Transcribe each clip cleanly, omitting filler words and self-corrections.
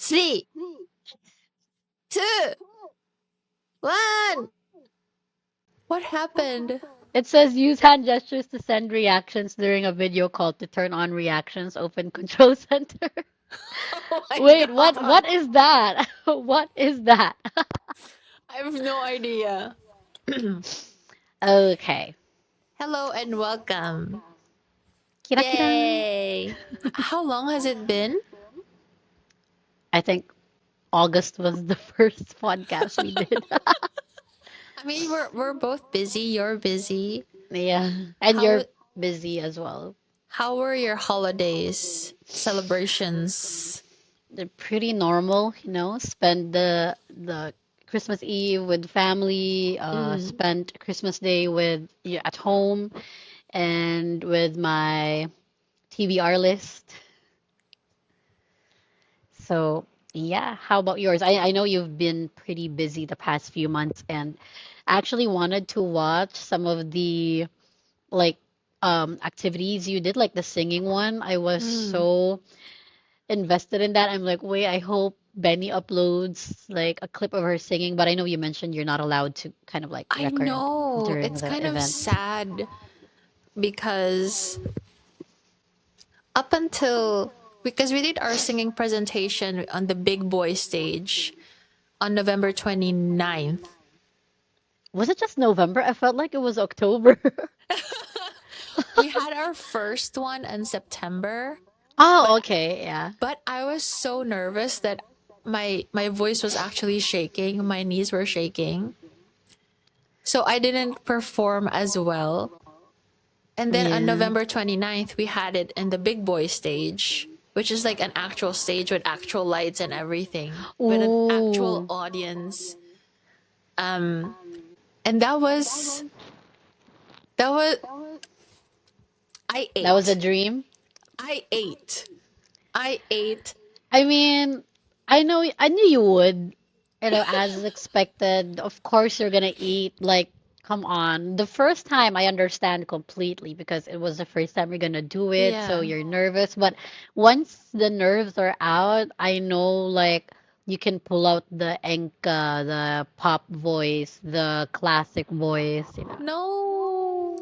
Three, two, one. What happened? It says use hand gestures to send reactions during a video call to turn on reactions. Open control center. Oh my Wait, what? god. What is that? What is that? I have no idea. Okay. Hello and welcome. Kira-kira. Yay. How long has it been? I think August was the first podcast we did. I mean, we're both busy. You're busy. Yeah, and How you're wa- busy as well. how were your holidays, celebrations? They're pretty normal, you know. Spend the Christmas Eve with family. Mm. Spent Christmas Day with at home and with my TBR list. So yeah, how about yours? I know you've been pretty busy the past few months, and actually wanted to watch some of the like activities you did, like the singing one. I was Mm. so invested in that. I'm like, wait, I hope Benny uploads like a clip of her singing, but I know you mentioned you're not allowed to kind of like I record know. during It's the kind of event. sad because up until because we did our singing presentation on the big boy stage on November 29th. Was it just November? I felt like it was October. We had our first one in September, Oh, but okay, yeah. I was so nervous that my voice was actually shaking, my knees were shaking. So I didn't perform as well. And then on Yeah. November 29th, we had it in the big boy stage, which is like an actual stage with actual lights and everything, with an actual Ooh. audience. And that was I That was a ate. dream. I ate. I ate. I mean, I knew you would. You know, as expected. Of course you're gonna eat. Like, come on. The first time I understand completely because it was the first time you're gonna do it, so Yeah. you're nervous. But once the nerves are out, I know like you can pull out the enka, the pop voice, the classic voice, you know. No.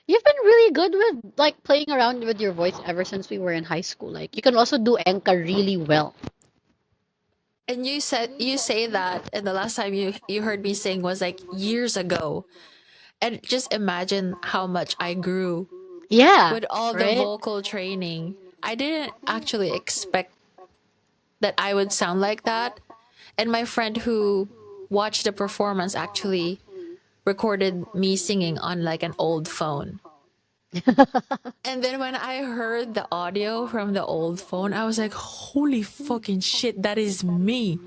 You've been really good with like playing around with your voice ever since we were in high school. Like you can also do enka really well. And you say that, and the last time you heard me sing was like years ago. And just imagine how much I grew Yeah, with all the right? vocal training. I didn't actually expect that I would sound like that. And my friend who watched the performance actually recorded me singing on like an old phone. And then when I heard the audio from the old phone, I was like, holy fucking shit, that is me.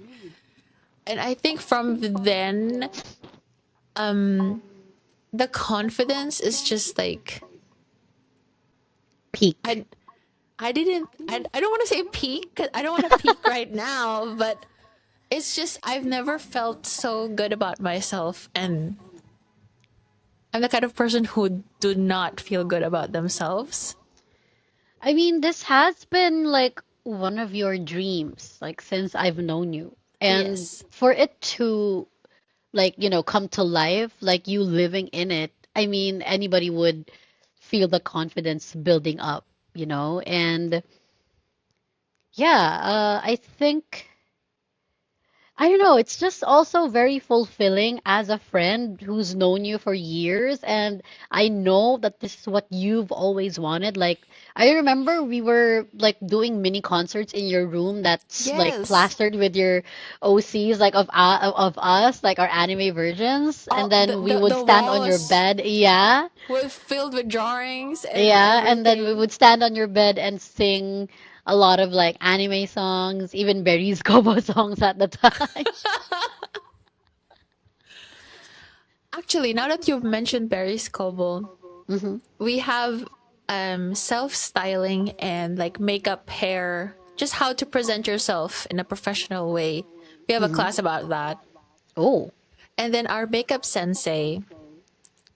And I think from then, the confidence is just like, Peak. I, I don't want to say peak, 'cause I don't want to peak right now, but it's just, I've never felt so good about myself. And I'm the kind of person who do not feel good about themselves. I mean, this has been like one of your dreams, like since I've known you. And Yes. for it to like, you know, come to life, like you living in it, I mean, anybody would feel the confidence building up, you know? And yeah, I think I don't know. It's just also very fulfilling as a friend who's known you for years. And I know that this is what you've always wanted. Like, I remember we were like doing mini concerts in your room that's like Yes. plastered with your OCs, like of us, like our anime versions. And All then we would the stand on your walls bed. Yeah. were filled with drawings and Yeah, and then we everything. would stand on your bed and sing a lot of like anime songs, even Berry's Kobo songs at the time. Actually, now that you've mentioned Barry's Coble, Hmm. we have self-styling and like makeup, hair, just how to present yourself in a professional way. We have a Hmm. class about that. Oh. And then our makeup sensei,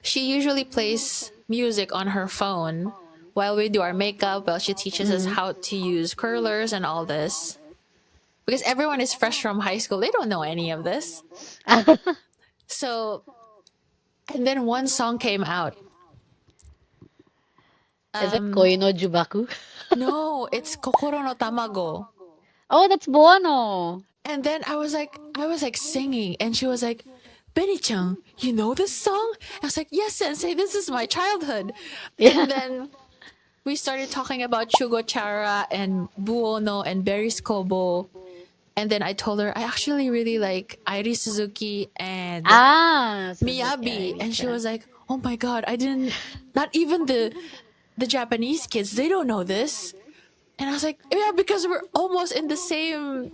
she usually plays music on her phone while we do our makeup, while she teaches us Hmm. how to use curlers and all this. because everyone is fresh from high school. They don't know any of this. So, and then one song came out. Is it Um, Koi no Jubaku? no, it's Kokoro no Tamago. Oh, that's Bono. And then I was like singing, and she was like, Beni-chan, you know this song? I was like, yes, sensei, this is my childhood. Yeah. And then we started talking about Shugo Chara and Buono and Berries Kobo. And then I told her I actually really like Airi Suzuki and Ah, Suzuki Miyabi. And she Aisha. was like, oh my god, I didn't, not even the Japanese kids, they don't know this. And I was like, yeah, because we're almost in the same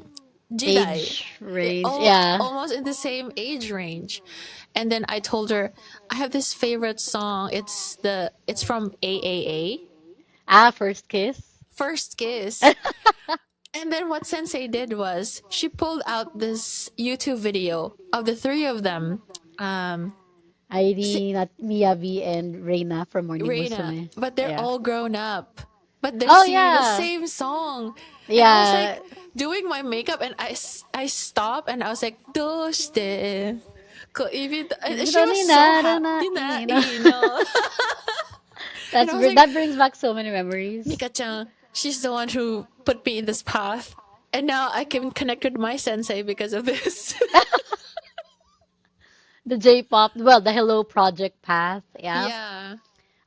Jidai. Age range. Yeah. Almost in the same age range. And then I told her I have this favorite song. It's from AAA, Ah, First Kiss. First Kiss. And then what Sensei did was she pulled out this YouTube video of the three of them, Irene, Miyabi, and Reina from Morning Reina, Musume. but they're Yeah. all grown up. But they're Oh, singing the yeah. same song. And I was Yeah. like doing my makeup and I stopped and I was like, どうしてand she was so happy. You know. And I was like, That brings back so many memories. Mika-chan, she's the one who put me in this path. And now I can connect with my sensei because of this. The J-pop, well, the Hello Project path. Yeah. Yeah.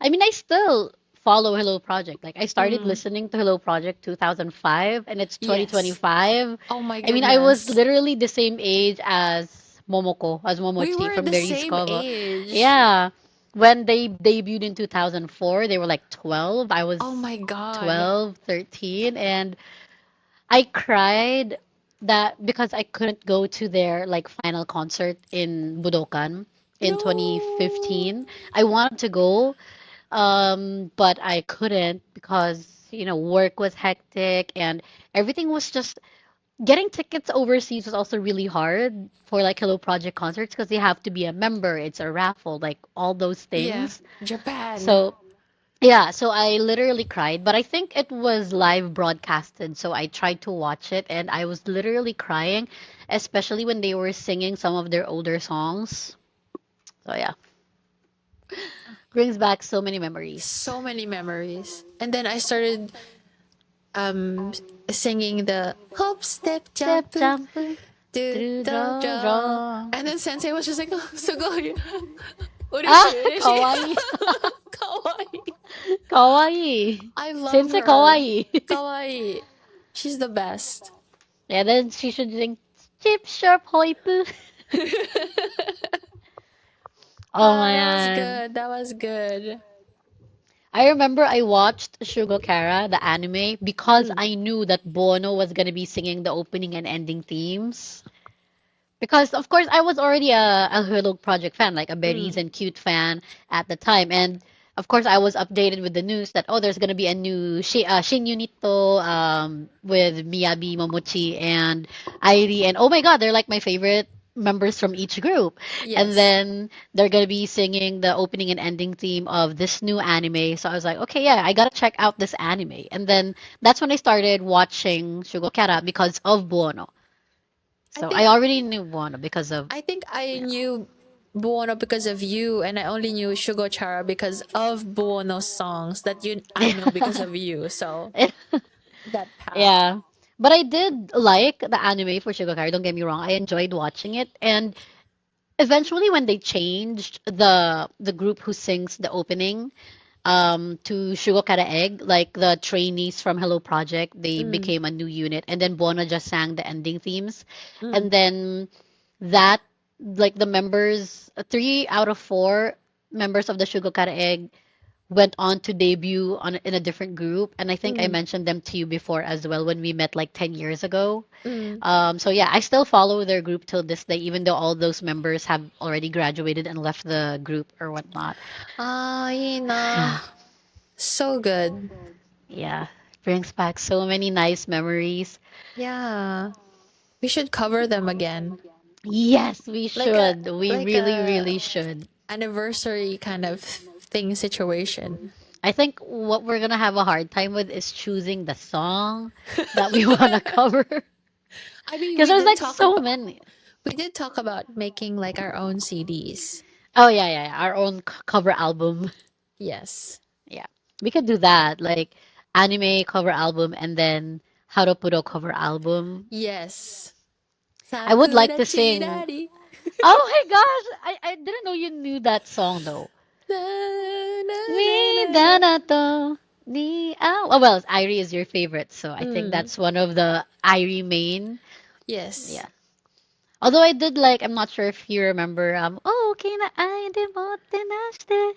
I mean, I still follow Hello Project. Like, I started Mm. listening to Hello Project 2005, and it's Yes. 2025. Oh my I mean, I was goodness. literally the same age as Momoko, as We Momochi were from the Darius same Cover. age. Yeah. When they debuted in 2004, they were like 12. I was Oh my god. 12, 13, and I cried that because I couldn't go to their like final concert in Budokan in No. 2015. I wanted to go, but I couldn't because, work was hectic and everything was just getting tickets overseas was also really hard for like Hello Project concerts because you have to be a member, it's a raffle, like all those Yeah. things. Japan. So yeah, so I literally cried, but I think it was live broadcasted, so I tried to watch it and I was literally crying, especially when they were singing some of their older songs. So yeah, brings back so many memories. So many memories. And then I started um singing the hop step Step jump do jump through do the do. draw. And then Sensei was just like, oh, sugoi. Urishi, Ah, urishi. kawaii. Kawaii. Kawaii. I love Sensei her. kawaii. Kawaii. She's the best. And then she should sing Chip Sharp Hoipu. Oh Ah, my that was god. good. That was good. I remember I watched Shugokara, the anime, because Mm, I knew that Bono was gonna be singing the opening and ending themes. Because of course I was already a Hello Project fan, like a Berries mm. and Cute fan at the time, and of course I was updated with the news that there's gonna be a new Shin Unito with Miyabi, Momochi, and Airi, and oh my god, they're like my favorite members from each group. And Yes. then they're gonna be singing the opening and ending theme of this new anime. So I was like, okay, yeah, I gotta check out this anime. And then that's when I started watching Shugokara because of Buono. I So I think already knew Buono because of, I you know. knew Buono because of you, and I only knew Shugochara because of Buono's songs that you I know because of you. So that path. Yeah. But I did like the anime for Shigokari, don't get me wrong. I enjoyed watching it. And eventually when they changed the group who sings the opening to Shugokara Egg, like the trainees from Hello Project, they Mm, became a new unit. And then Buono just sang the ending themes. mm. And then that like the members, three out of four members of the Shugokara Egg went on to debut in a different group, and I think I Mm, mentioned them to you before as well when we met like 10 years ago. mm. So yeah, I still follow their group till this day, even though all those members have already graduated and left the group or whatnot. Ah, Ina. So good. Yeah, brings back so many nice memories. Yeah. We should cover them again. Yes, we Like a should. We like really, a really should. anniversary kind of thing situation. I think what we're gonna have a hard time with is choosing the song that we wanna cover. I mean, Because there's like so many. we did talk about making like our own CDs. Oh yeah, yeah, yeah. Our own cover album. Yes. Yeah, we could do that. Like anime cover album and then Haropuro cover album. Yes. I would like Sakura to sing. Chidari. Oh my gosh, I didn't know you knew that song though. Na, na, Mi na, na, na. danato ni ao. Oh well, Irie is your favorite, so I think Mm, that's one of the Irie main. yes. Yeah. Although I did like, I'm not sure if you remember. Oh, okay na ay de mo tinaste.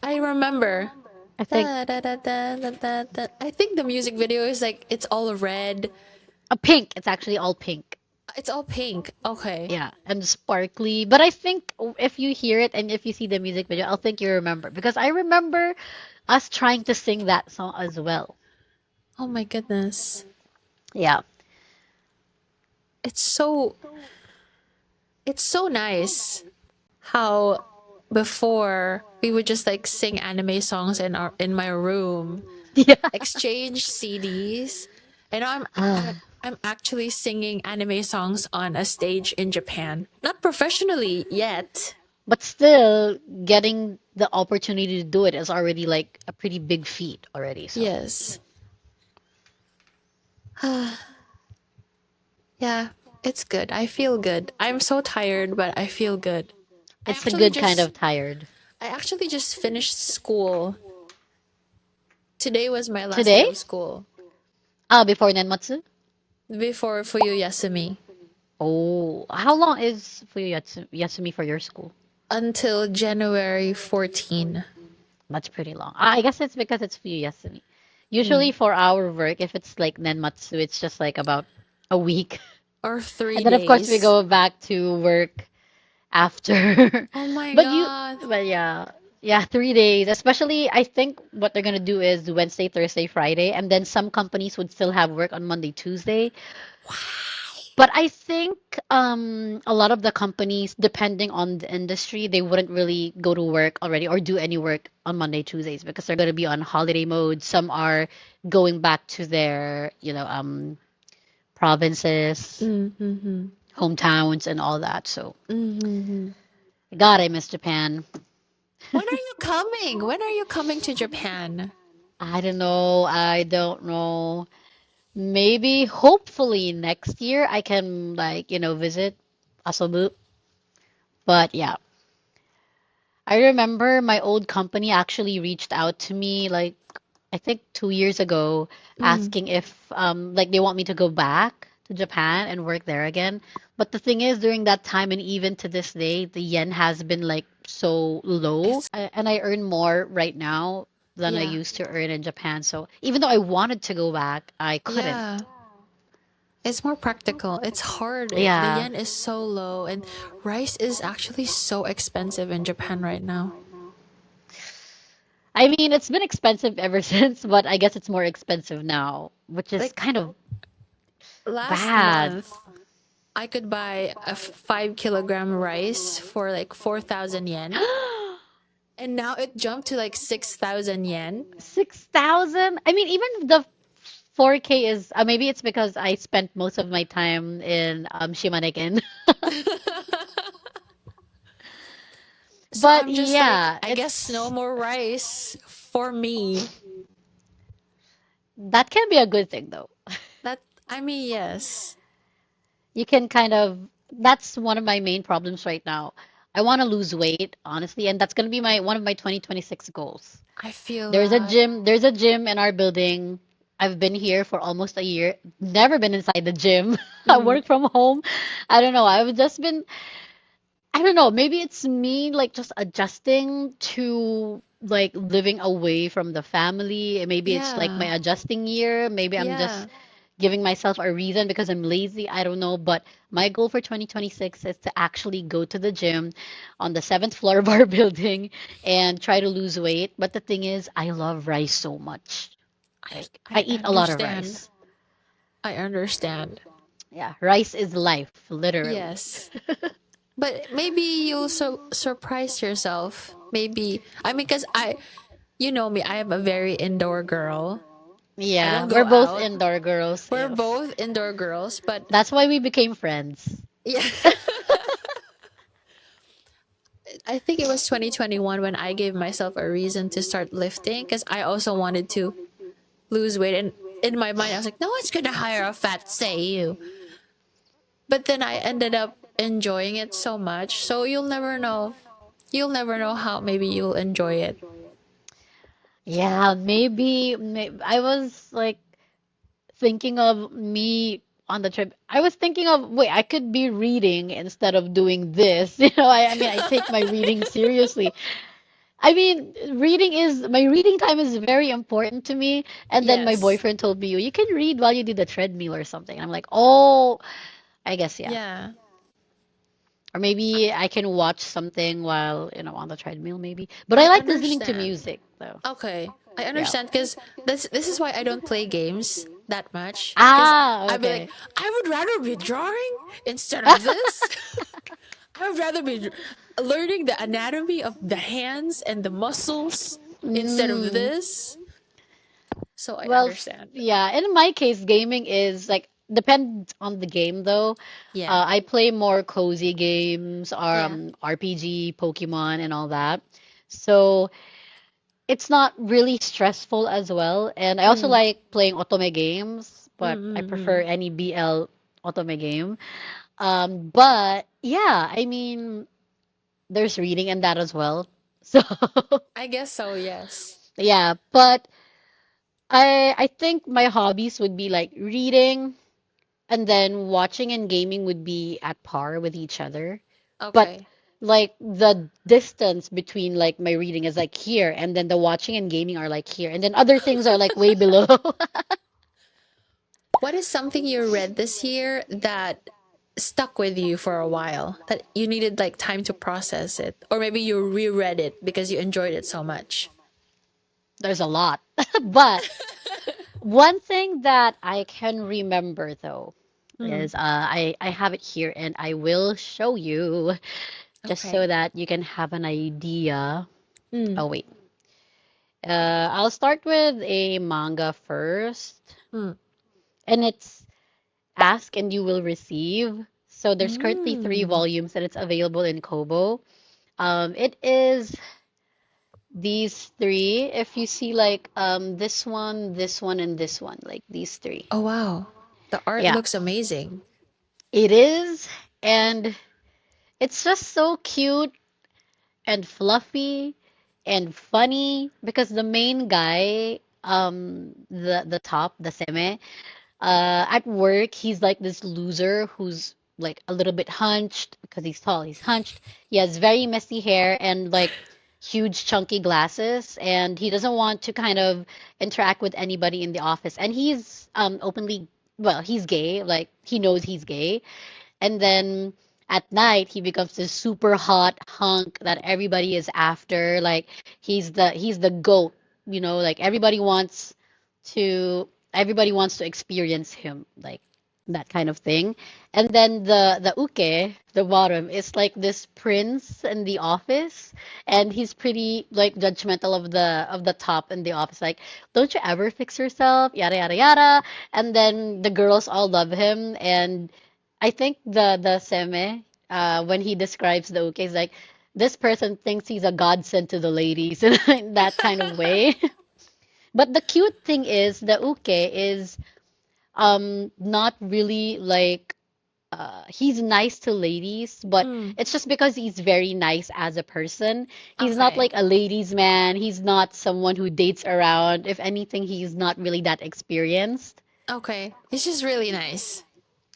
I remember. I think Da, da, da, da, da, da, da. I think the music video is like it's all red. a pink. It's actually all pink. It's all pink. Okay. Yeah, and sparkly. But I think if you hear it and if you see the music video, I'll think you remember because I remember us trying to sing that song as well. Oh my goodness. Yeah. It's so it's so nice how before we would just like sing anime songs in my room, Yeah. exchange CDs, and I'm actually singing anime songs on a stage in Japan. Not professionally yet. But still, getting the opportunity to do it is already like a pretty big feat already. So Yes. Yeah, it's good. I feel good. I'm so tired, but I feel good. I it's a actually good kind just of tired. I actually just finished school. Today was my last day Today? of school Before Nenmatsu? before Fuyu Yasumi Oh, how long is Yasumi for your school? until January 14 That's pretty long. I guess it's because it's Yasumi. Usually mm, for our work, if it's like Nenmatsu, it's just like about a week. or And three then of course we days. go back to work after. Oh my But god. yeah. Yeah, 3 days. Especially I think what they're gonna do is Wednesday, Thursday, Friday, and then some companies would still have work on Monday, Tuesday. But I think a lot of the companies, depending on the industry, they wouldn't really go to work already or do any work on Monday, Tuesdays because they're going to be on holiday mode. Some are going back to their, provinces, Mm-hmm. hometowns, and all that. So, Mm-hmm. God, I miss Japan. When are you coming? When are you coming to Japan? I don't know. I don't know. Maybe, hopefully, next year I can, like, visit Asobu. But yeah. I remember my old company actually reached out to me like I think 2 years ago Mm. asking if like they want me to go back to Japan and work there again. But the thing is during that time and even to this day the yen has been like so low It's and I earn more right now than I yeah. used to earn in Japan. So even though I wanted to go back, I couldn't. Yeah. It's more practical. It's hard. The Yeah. yen is so low, and rice is actually so expensive in Japan right now. I mean, it's been expensive ever since, but I guess it's more expensive now, which is Like kind of last bad. month, I could buy a 5 kilogram rice for like 4,000 yen, and now it jumped to like 6,000 yen. 6,000? I mean, even the 4K is maybe it's because I spent most of my time in Shimanogen. So But I'm just like, yeah, I guess no it's more rice for me. that can be a good thing though. That I mean, yes, You can kind of that's one of my main problems right now. I want to lose weight, honestly, and that's going to be my one of my 2026 goals. I feel that. There's a gym in our building. I've been here for almost a year. Never been inside the gym. I Mm, work from home. I don't know. I've just been I don't know, maybe it's me like just adjusting to like living away from the family. Maybe it's like my yeah, adjusting year. Maybe I'm yeah. just giving myself a reason because I'm lazy. I don't know. But my goal for 2026 is to actually go to the gym on the seventh floor of our building and try to lose weight. But the thing is, I love rice so much. Like, I I eat a lot of understand. rice. I understand. Yeah, rice is life, literally. Yes. But maybe you'll surprise yourself. Maybe I mean, because you know me, I am a very indoor girl. I Yeah, don't we're go both out. indoor girls. We're Yes. both indoor girls, but That's why we became friends. yeah, I think it was 2021 when I gave myself a reason to start lifting because I also wanted to lose weight. And in my mind, I was like, no one's going to hire a fat say you. But then I ended up enjoying it so much. So you'll never know. You'll never know how maybe you'll enjoy it. Yeah, I was like thinking of me on the trip. I was thinking of, wait, I could be reading instead of doing this. I mean, I take my reading seriously. I mean, my reading time is very important to me. And then my Yes. boyfriend told me, you can read while you do the treadmill or something. I'm like, oh, I guess, yeah. Yeah. Or maybe I can watch something while, on the treadmill, maybe. But I I like listening to understand. music, though. Okay. I Yeah. understand because this is why I don't play games that much. Because Ah, I'd be like, okay. I would rather be drawing instead of this. I would rather be learning the anatomy of the hands and the muscles instead of Mm. this. So I Well, understand. yeah. In my case, gaming is like depends on the game though. Yeah. I play more cozy games, Yeah. RPG, Pokemon, and all that. So it's not really stressful as well. And I also Mm. like playing otome games, Mm, but I mm, prefer mm. any BL otome game. But yeah, I mean, there's reading in that as well. So I guess so, yes. yeah, but I think my hobbies would be like reading and then watching and gaming would be at par with each other. But Okay. like the distance between like my reading is like here and then the watching and gaming are like here and then other things are like way below. What is something you read this year that stuck with you for a while that you needed like time to process it? Or maybe you reread it because you enjoyed it so much? There's a lot. But one thing that I can remember though Mm. is I have it here and I will show you just so Okay. that you can have an idea. Mm. Oh wait. I'll start with a manga first. Mm. And it's Ask and You Will Receive. So there's currently three Mm. volumes and it's available in Kobo. It is these three. If you see like this one, and this one, like these three. Oh, wow. The art Yeah, looks amazing. it is. And it's just so cute and fluffy and funny because the main guy, the top, the seme, at work, he's like this loser who's like a little bit hunched because he's tall. He's hunched. He has very messy hair and like huge chunky glasses, and he doesn't want to kind of interact with anybody in the office. And he's openly, well, he's gay. Like he knows he's gay. And then at night, he becomes this super hot hunk that everybody is after. Like he's the goat. Like everybody wants to experience him, like that kind of thing. And then the uke, the bottom, is like this prince in the office, and he's pretty like judgmental of the top in the office. Like, don't you ever fix yourself? Yada yada yada. And then the girls all love him, and I think the seme, when he describes the uke, is like this person thinks he's a godsend to the ladies in that kind of way. But the cute thing is the uke is not really like he's nice to ladies, but Mm. it's just because he's very nice as a person. He's not Okay. like a ladies man. He's not someone who dates around. If anything, he's not really that experienced. Okay. It's just really nice.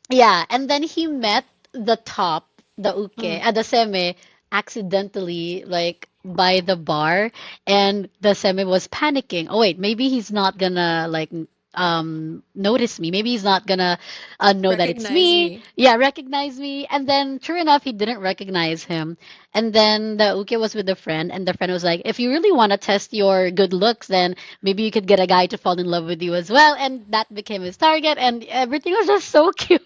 Yeah, and then he met the top, the uke, Mm. the seme, accidentally, like by the bar, and the seme was panicking. Oh wait, maybe he's not gonna like notice me. Maybe he's not gonna know that it's Recognize me. me. Yeah, recognize me. And then, true enough, he didn't recognize him. And then the uke was with a friend, and the friend was like, "If you really want to test your good looks, then maybe you could get a guy to fall in love with you as well." And that became his target, and everything was just so cute.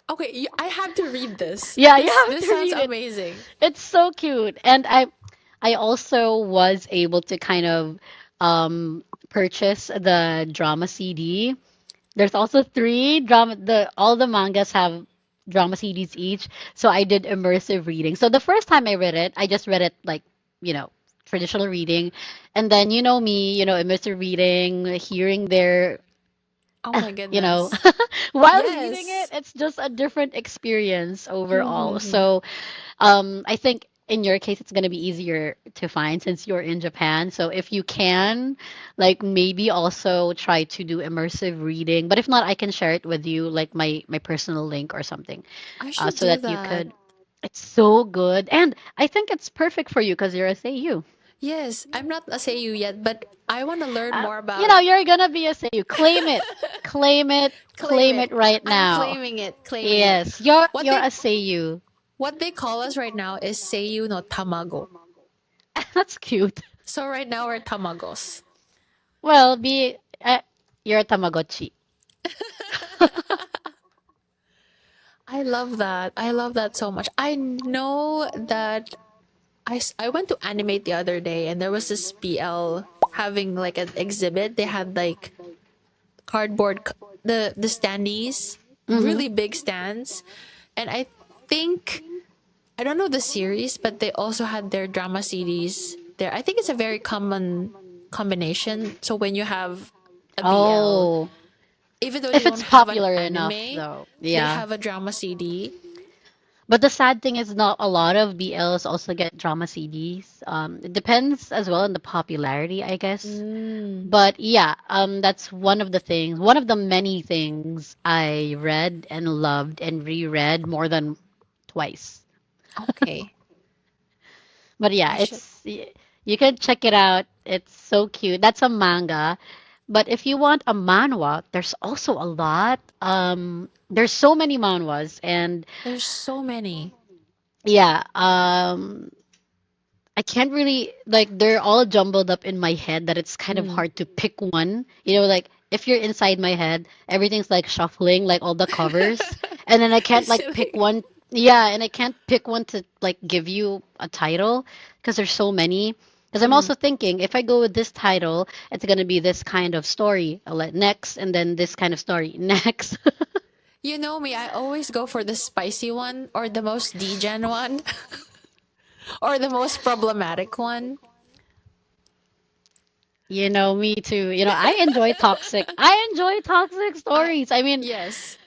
Okay, I have to read this. Yeah, you This have this to sounds read it. amazing. It's so cute. And I also was able to kind of purchase the drama CD. There's also three drama. The all the mangas have drama CDs each. So I did immersive reading. So the first time I read it, I just read it like, you know, traditional reading, and then you know me, immersive reading, hearing their, Oh my you know, goodness. while reading it, Yes. it's just a different experience overall. Mm-hmm. So I think in your case, it's going to be easier to find since you're in Japan. So if you can, like maybe also try to do immersive reading. But if not, I can share it with you, like my personal link or something, I should so do that you that. could. It's so good, and I think it's perfect for you because you're a SAU. Yes, I'm not a Seiyu yet, but I want to learn more about You're gonna be a SAU. claim Claim it. it right I'm now. claiming it, claiming it. Yes, you're What you're they a SAU. what they call us right now is Seiyu no Tamago. That's cute. So right now we're Tamagos. Well, be you're a Tamagotchi. I love that. I love that so much. I know that I went to animate the other day and there was this BL having like an exhibit. They had like the standees, Mm-hmm. really big stands. And I think I don't know the series, but they also had their drama CDs there. I think it's a very common combination. So when you have a BL, Oh, even though they if it's don't have an popular enough, anime, though. they Yeah. have a drama CD. But the sad thing is, not a lot of BLs also get drama CDs. It depends as well on the popularity, I guess. Mm, But yeah, that's one of the many things I read and loved and reread more than twice. okay. But yeah, I should. you can check it out. It's so cute. That's a manga. But if you want a manhwa, there's also a lot. There's so many manhwas, and There's so many. yeah, I can't really like they're all jumbled up in my head that it's kind of Mm. hard to pick one. Like if you're inside my head, everything's like shuffling, like all the covers, and then I can't like pick Silly. one. Yeah, and I can't pick one to like give you a title because there's so many. Because I'm Mm. also thinking if I go with this title, it's gonna be this kind of story. I'll let next, and then this kind of story next. You know me, I always go for the spicy one or the most degen one or the most problematic one. Me too. I enjoy toxic. I enjoy toxic I stories. I mean, yes.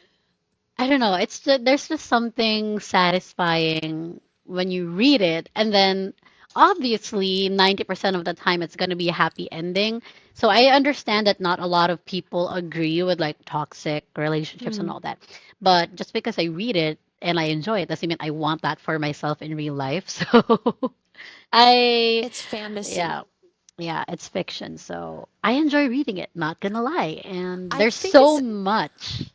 I don't know. There's just something satisfying when you read it, and then obviously 90% of the time it's going to be a happy ending. So I understand that not a lot of people agree with like toxic relationships and Mm. all that. But just because I read it and I enjoy it doesn't mean I want that for myself in real life. So I It's fantasy. yeah, yeah, it's fiction. So I enjoy reading it, not gonna lie. And I there's think so much.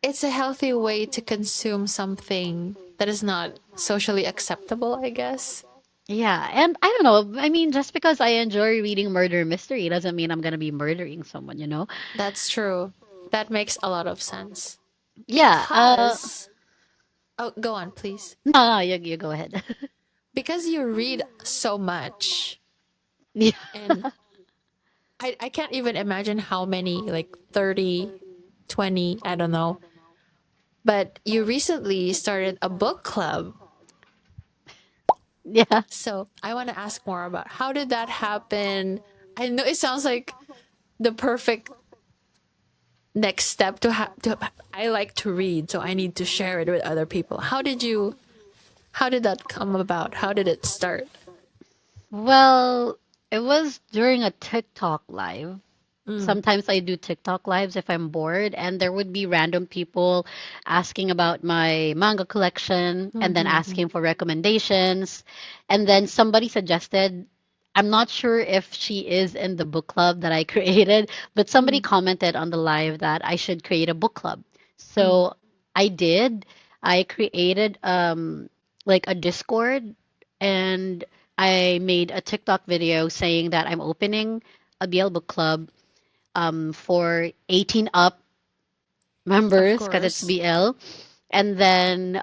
it's a healthy way to consume something that is not socially acceptable, I guess. Yeah, and I don't know. I mean, just because I enjoy reading murder mystery doesn't mean I'm gonna be murdering someone. That's true. That makes a lot of sense. Yeah. Because oh, go on, please. No, no, you go ahead. Because you read so much Yeah. and I can't even imagine how many, like 30, 20, I don't know. But you recently started a book club. Yeah. So I want to ask more about how did that happen? I know it sounds like the perfect next step to I like to read, so I need to share it with other people. How did that come about? How did it start? Well, it was during a TikTok live. Mm, Sometimes I do TikTok lives if I'm bored, and there would be random people asking about my manga collection and then mm-hmm, asking for recommendations. And then somebody suggested, I'm not sure if she is in the book club that I created, but somebody mm, commented on the live that I should create a book club. mm, So I did. I created like a Discord, and I made a TikTok video saying that I'm opening a BL book club for 18 up of members because it's course. BL. And then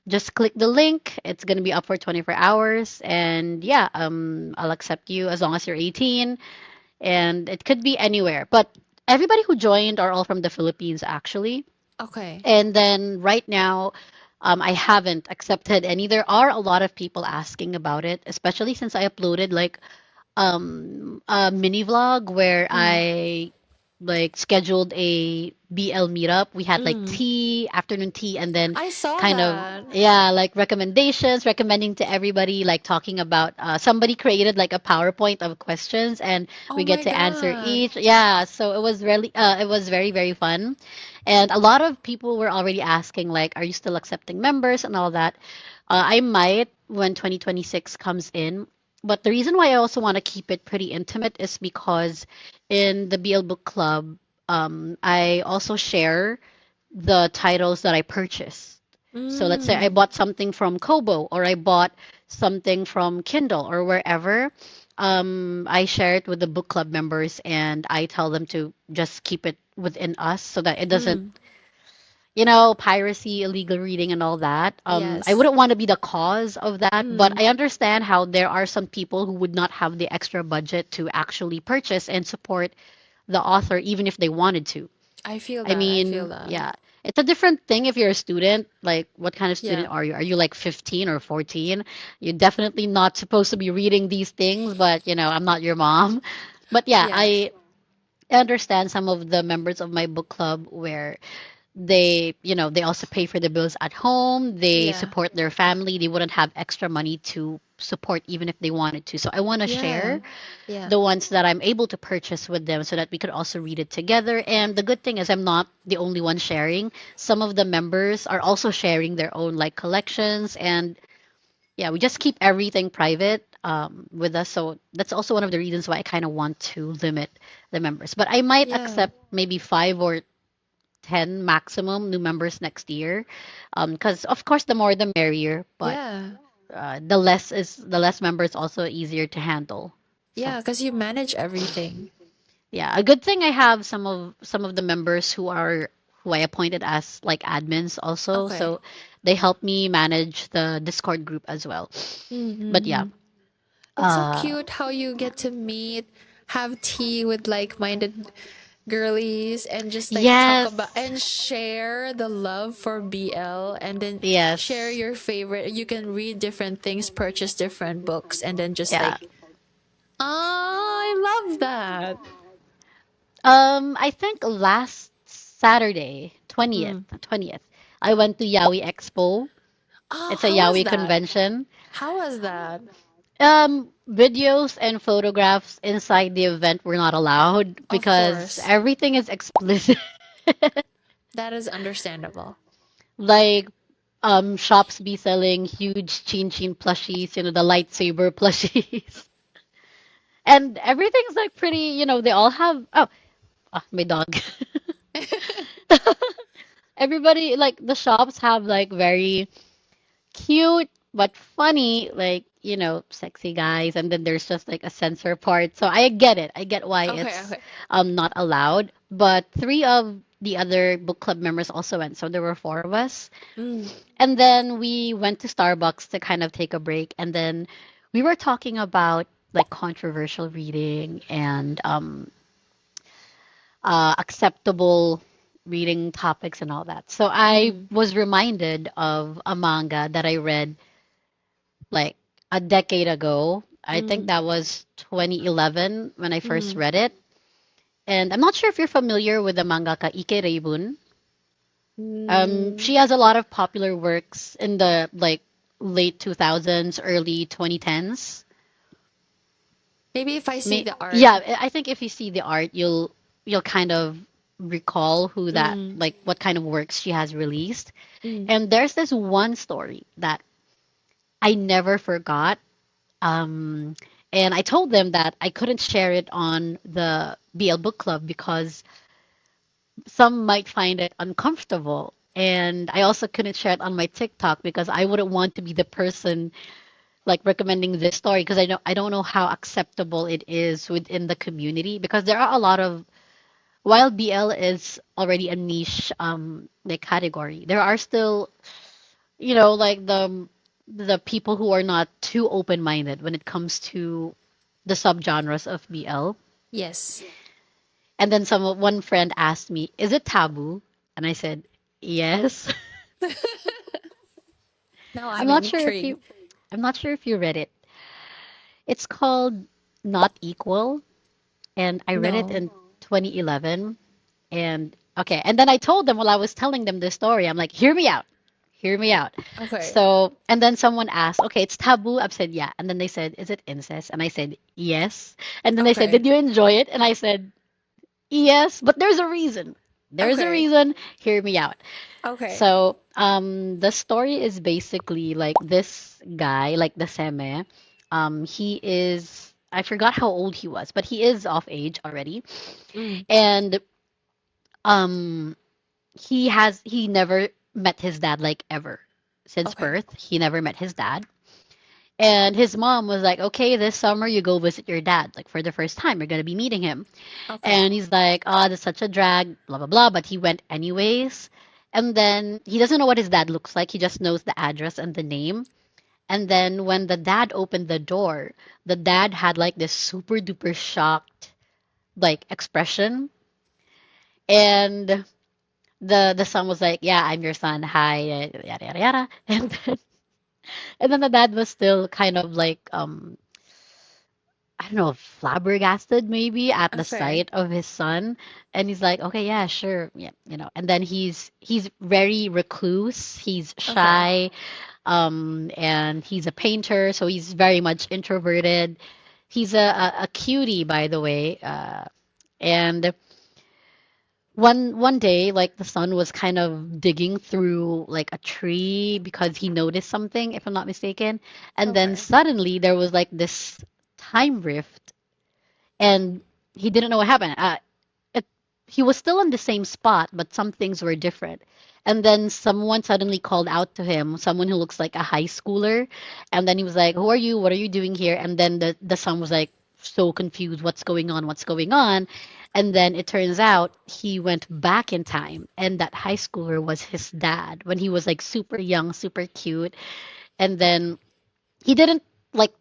just click the link. It's going to be up for 24 hours. And yeah, I'll accept you as long as you're 18. and it could be anywhere. But everybody who joined are all from the Philippines, actually. Okay. And then right now, I haven't accepted any. There are a lot of people asking about it, especially since I uploaded like a mini vlog where Mm. I like scheduled a BL meetup. We had like Mm. tea, afternoon tea, and then I saw kind of that. yeah, like recommendations, recommending to everybody, like talking about somebody created like a PowerPoint of questions and Oh we get my to answer god. each. Yeah, so it was very very fun. And a lot of people were already asking like are you still accepting members and all that. I might when 2026 comes in, but the reason why I also want to keep it pretty intimate is because in the BL Book Club, I also share the titles that I purchased. So let's say I Mm. bought something from Kobo or I bought something from Kindle or wherever. I share it with the book club members and I tell them to just keep it within us so that it doesn't, Mm. piracy, illegal reading, and all that. I Yes. wouldn't want to be the cause of that, but Mm. I understand how there are some people who would not have the extra budget to actually purchase and support the author, even if they wanted to. I feel I that. I feel mean, that. yeah, it's a different thing if you're a student. Like, what kind of Yeah. student are you? Are you like 15 or 14? You're definitely not supposed to be reading these things, but I'm not your mom. But yeah, Yes. I understand some of the members of my book club where they also pay for the bills at home, they Yeah. support their family, they wouldn't have extra money to support even if they wanted to. So I want to Yeah. share Yeah. the ones that I'm able to purchase with them so that we could also read it together. And the good thing is I'm not the only one sharing. Some of the members are also sharing their own like collections, and yeah, we just keep everything private with us. So that's also one of the reasons why I kind of want to limit the members. But I might Yeah. accept maybe 5 or 10 maximum new members next year, because of course the more the merrier. But Yeah. the less members also easier to handle. So Yeah, because you manage everything. yeah, a good thing I have some of the members who I appointed as like admins also, Okay. so they help me manage the Discord group as well. But yeah, Mm-hmm. It's so uh, cute how you get to meet, have tea with like-minded girlies, and just like talk yes, about and share the love for BL, and then share yes, your favorite. You can read different things, purchase different books, and then just yeah. like, oh, I love that. I think last Saturday, 20th, Mm. 20th, I went to Yaoi Expo. Oh, It's a how was Yaoi that? convention. How was that? Videos and photographs inside the event were not allowed Of because course, everything is explicit. that is understandable. Like shops be selling huge chin chin plushies, the lightsaber plushies. And everything's like pretty, they all have my dog. Everybody like the shops have like very cute but funny like, sexy guys, and then there's just like a censor part. So I get it. I get why Okay, it's okay. not allowed, but 3 of the other book club members also went. So there were 4 of us. Mm, And then we went to Starbucks to kind of take a break. And then we were talking about like controversial reading and acceptable reading topics and all that. So I mm, was reminded of a manga that I read like a decade ago. I think mm, that was 2011 when I first mm, read it. And I'm not sure if you're familiar with the mangaka Ike Reibun. mm. She has a lot of popular works in the like late 2000s, early 2010s. Maybe if I see May the art. Yeah, I think if you see the art, you'll kind of recall who that Mm, like what kind of works she has released. mm, And there's this one story that I never forgot. Um, and I told them that I couldn't share it on the BL Book Club because some might find it uncomfortable. And I also couldn't share it on my TikTok because I wouldn't want to be the person like recommending this story because I don't know how acceptable it is within the community because there are a lot of while BL is already a niche like category, there are still like the people who are not too open-minded when it comes to the subgenres of BL. Yes. And then one friend asked me, "Is it taboo?" And I said, "Yes." Now I'm I'm not sure if you intrigued. I'm not sure if you read it. It's called Not Equal, and I read it No. in 2011. And okay, and then I told them while I was telling them this story, I'm like, "Hear me out. Hear me out." Okay. So, and then someone asked, "Okay, it's taboo." I said, "Yeah." And then they said, "Is it incest?" And I said, "Yes." And then they said, Okay. "Did you enjoy it?" And I said, "Yes, but there's a reason. There's a Okay. reason. Hear me out." Okay. So, the story is basically like this guy, like the Seme, he is, I forgot how old he was, but he is of age already. Mm. And um, he never met his dad like ever. Since Okay. birth, he never met his dad. And his mom was like, "Okay, this summer you go visit your dad, like for the first time. You're gonna be meeting him." Okay. And he's like, "Oh, that's such a drag, blah blah blah." But he went anyways. And then he doesn't know what his dad looks like. He just knows the address and the name. And then when the dad opened the door, the dad had like this super duper shocked like expression. And the son was like, "Yeah, I'm your son. Hi, yada yada yada." And then the dad was still kind of like I don't know, flabbergasted maybe at the Okay. sight of his son. And he's like, "Okay, yeah, sure, yeah, you know." And then he's very recluse, he's Okay. shy, and he's a painter, so he's very much introverted. He's a cutie, by the way. And one day, like the son was kind of digging through like a tree because he noticed something, if I'm not mistaken. And then Okay. suddenly there was like this time rift, and he didn't know what happened. It, he was still in the same spot, but some things were different. And then someone suddenly called out to him, someone who looks like a high schooler. And then he was like, "Who are you? What are you doing here?" And then the son was like, so confused, "What's going on? What's going on?" And then it turns out he went back in time, and that high schooler was his dad when he was like super young, super cute. And then he didn't like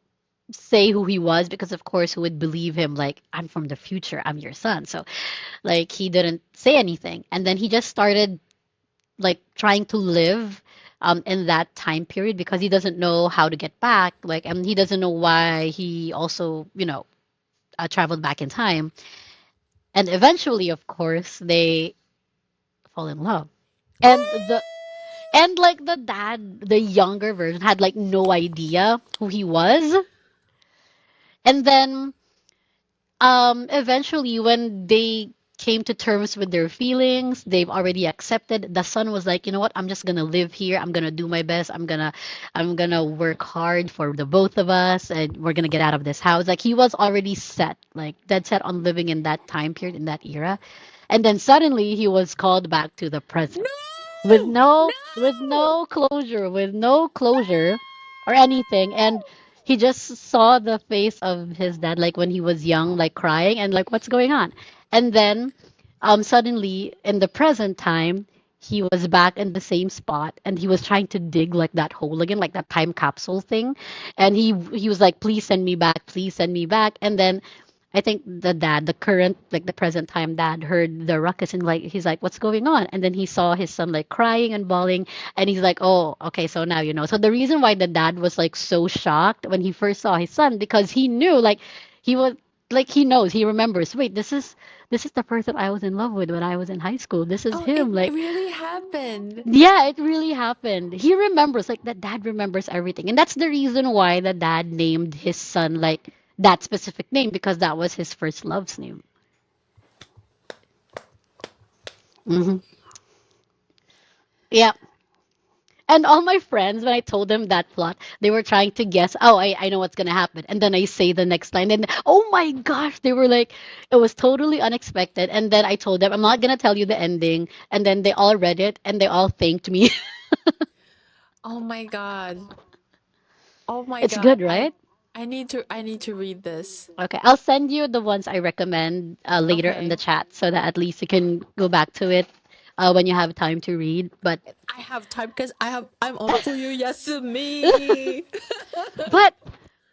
say who he was because of course who would believe him, like, "I'm from the future, I'm your son." So like he didn't say anything, and then he just started like trying to live in that time period because he doesn't know how to get back, like, and he doesn't know why he also, traveled back in time. And eventually, of course, they fall in love. And like the dad, the younger version, had like no idea who he was. And then eventually, when they came to terms with their feelings, they've already accepted. The son was like, "You know what? I'm just gonna live here. I'm gonna do my best. I'm gonna work hard for the both of us, and we're gonna get out of this house." Like he was already set, like dead set on living in that time period, in that era. And then suddenly he was called back to the present with No! No! no closure or anything. And he just saw the face of his dad like when he was young, like crying and like, "What's going on?" And then suddenly in the present time, he was back in the same spot, and he was trying to dig like that hole again, like that time capsule thing. And he was like, "Please send me back, please send me back." And then I think the dad, the current, like the present time dad, heard the ruckus, and like he's like, "What's going on?" And then he saw his son like crying and bawling, and he's like, "Oh, okay, so now you know." So the reason why the dad was like so shocked when he first saw his son, because he knew, like, he was like, he knows, he remembers. Wait, this is the person I was in love with when I was in high school. This is Oh, it him. Like, really happened. yeah, it really happened. He remembers, like, the dad remembers everything. And that's the reason why the dad named his son, like, that specific name, because that was his first love's name. Hmm. Yeah. And all my friends, when I told them that plot, they were trying to guess, "Oh, I know what's going to happen." And then I say the next line, and oh my gosh, they were like, it was totally unexpected. And then I told them, "I'm not going to tell you the ending." And then they all read it, and they all thanked me. Oh my god. Oh my It's god. good, right? I need to read this. Okay, I'll send you the ones I recommend later in the Okay. chat so that at least you can go back to it when you have time to read. But I have time because I'm on Fuyu Yasumi. but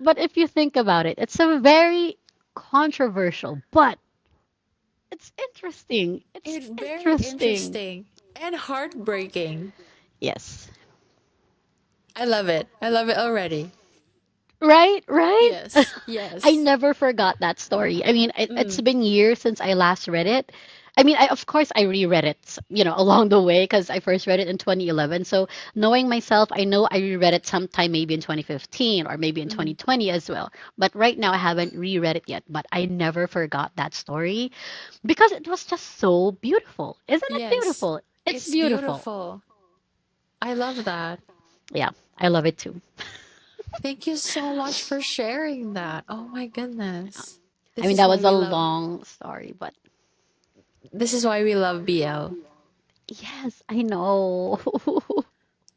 but if you think about it, it's a very controversial, but it's interesting. It's It's very interesting. interesting and heartbreaking. Yes. I love it. I love it already. Right, right. Yes. I Yes. never forgot that story. I mean, it's Mm. been years since I last read it. I mean, of course, I reread it, along the way because I first read it in 2011. So, knowing myself, I know I reread it sometime maybe in 2015 or maybe in Mm. 2020 as well. But right now, I haven't reread it yet. But I never forgot that story because it was just so beautiful. Isn't it Yes. beautiful? It's It's beautiful. beautiful. I love that. Yeah, I love it too. Thank you so much for sharing that. Oh my goodness. I This mean, is that why was a we love long story, but this is why we love BL. yes, I know.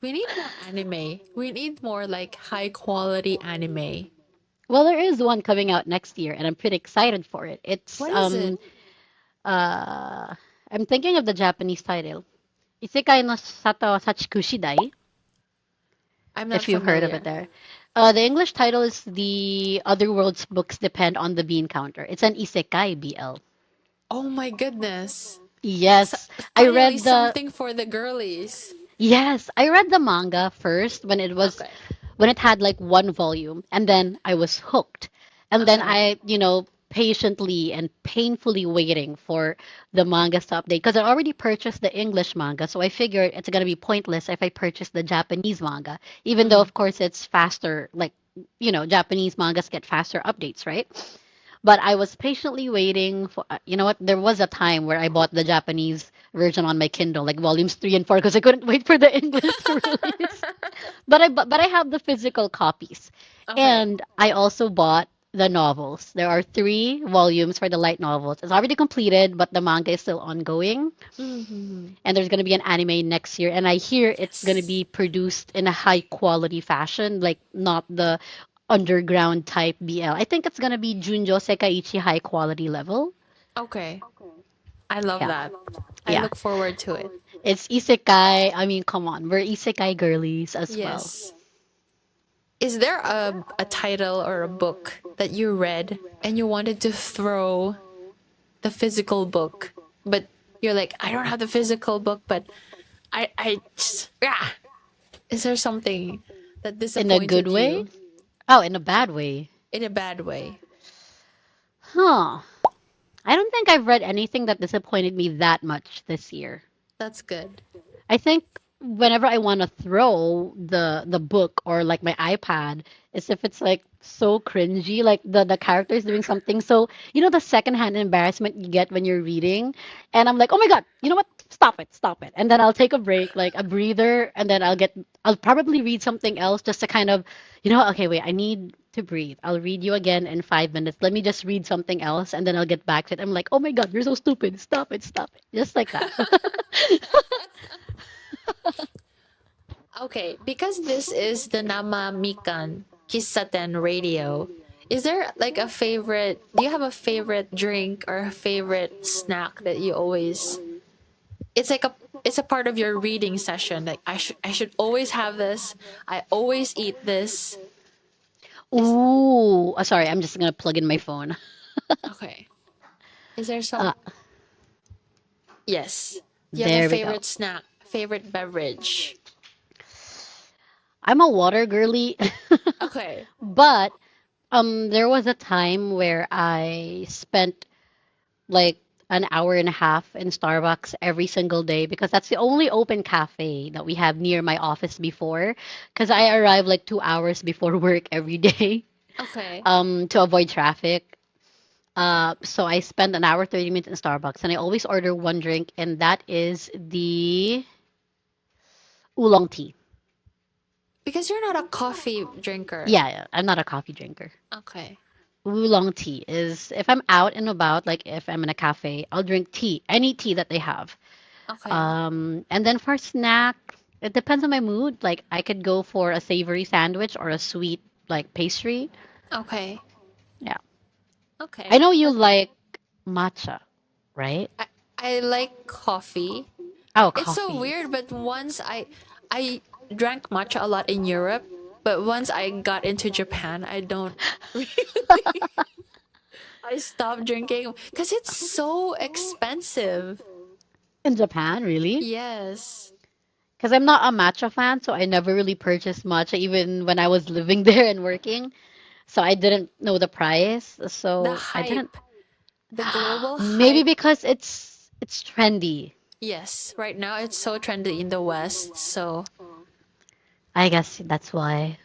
We need more anime. We need more like high quality anime. Well, there is one coming out next year, and I'm pretty excited for it. It's What is it? uh I'm thinking of the Japanese title. Isekai no Sato Sachikushidai, I'm not if you've heard of it familiar. there. The English title is The Other World's Books Depend on the Bean Counter. It's an isekai BL. Oh my goodness. So, Yes, I finally read the something for the girlies. yes, I read the manga first Okay. when it had like one volume, and then I was hooked. And then Okay. I, patiently and painfully waiting for the mangas to update because I already purchased the English manga, so I figured it's gonna be pointless if I purchase the Japanese manga, even though Mm. of course it's faster, like Japanese mangas get faster updates, right? But I was patiently waiting for, you know what? There was a time where I bought the Japanese version on my Kindle, like volumes 3 and 4, because I couldn't wait for the English to release. But I have the physical copies, Okay. and I also bought the novels. There are 3 volumes for the light novels. It's already completed, but the manga is still ongoing. Mm-hmm. And there's gonna be an anime next year, and I hear it's gonna Yes. be produced in a high quality fashion, like not the underground type BL. I think it's gonna be Junjo Sekaiichi high quality level. Okay. I love Yeah, that. I yeah. look forward to it. It's isekai. I mean, come on, we're isekai girlies as well. Yes. Is there a title or a book that you read and you wanted to throw the physical book, but you're like, I don't have the physical book, but I just, yeah. Is there something that In a good disappointed way? you Oh, in a bad way. in a bad way? Huh. I don't think I've read anything that disappointed me that much this year. That's good. I think whenever I want to throw the book or like my iPad is if it's like so cringy, like the character is doing something. So the secondhand embarrassment you get when you're reading, and I'm like, oh my god, you know what? Stop it, and then I'll take a break, like a breather, and then I'll probably read something else just to kind of, okay, wait, I need to breathe. I'll read you again in 5 minutes. Let me just read something else, and then I'll get back to it. I'm like, oh my god, you're so stupid. Stop it, just like that. Okay, because this is the NamaMikan Kissaten Radio. Is there like a favorite? Do you have a favorite drink or a favorite snack that you always? It's like it's a part of your reading session. Like I should always have this. I always eat this. Is Ooh, sorry, I'm just gonna plug in my phone. okay. Is there Uh, some? Yes. Do you have a there we go. favorite snack? Favorite beverage? I'm a water girly, Okay. but there was a time where I spent like an hour and a half in Starbucks every single day because that's the only open cafe that we have near my office before. Because I arrive like 2 hours before work every day, Okay. to avoid traffic. So I spend an hour 30 minutes in Starbucks, and I always order one drink, and that is the oolong tea. Because you're not a coffee drinker. Yeah, yeah, I'm not a coffee drinker. Okay. Oolong tea is if I'm out and about, like if I'm in a cafe, I'll drink tea, any tea that they have. Okay. And then for snack, it depends on my mood. Like I could go for a savory sandwich or a sweet like pastry. Okay. Yeah. I Okay. know you like matcha, right? I, I like coffee. Oh, It's so coffee. weird, but once I drank matcha a lot in Europe, but once I got into Japan, I don't really I stopped drinking because it's so expensive. In Japan, really? Yes. Because I'm not a matcha fan, so I never really purchased matcha even when I was living there and working. So I didn't know the price. The So I didn't. hype, the global Maybe hype. because it's trendy. Yes, right now it's so trendy in the West. So I guess that's why.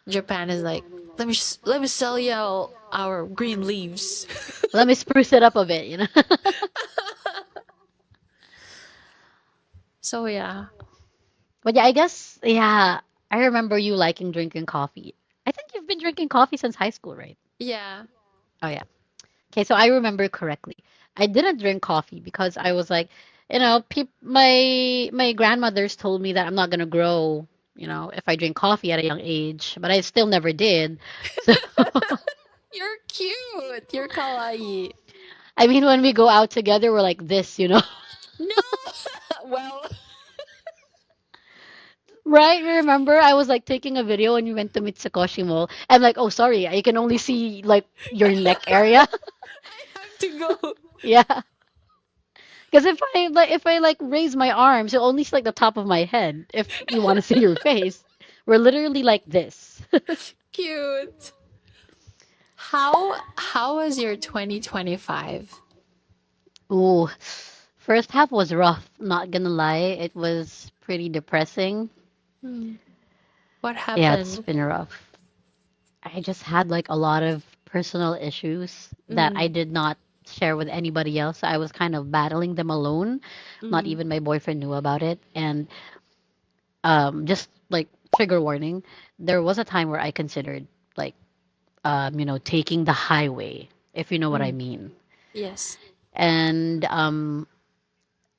Japan is like, let me sell you all our green leaves. Let me spruce it up a bit, you know? So yeah, But yeah, I guess, yeah, I remember you liking drinking coffee. I think you've been drinking coffee since high school, right? yeah. Oh, yeah. Okay, so I remember correctly. I didn't drink coffee because I was like, my grandmothers told me that I'm not gonna grow, if I drink coffee at a young age, but I still never did. So, You're cute. You're kawaii. I mean, when we go out together, we're like this. No. Well, Right? Remember, I was like taking a video when we went to Mitsukoshi Mall. I'm like, oh, sorry, I can only see like your neck area. I have to go. Yeah. Because if I like raise my arms, you'll only see like the top of my head. If you want to see your face, we're literally like this. Cute. How was your 2025? Ooh, first half was rough. Not gonna lie, it was pretty depressing. Hmm. What Yeah, it's happened? been rough. I just had like a lot of personal issues that I Mm, did not share with anybody else. I was kind of battling them alone. Not mm, even my boyfriend knew about it. And just like trigger warning, there was a time where I considered like taking the highway, if you know what I mm. mean. Yes. And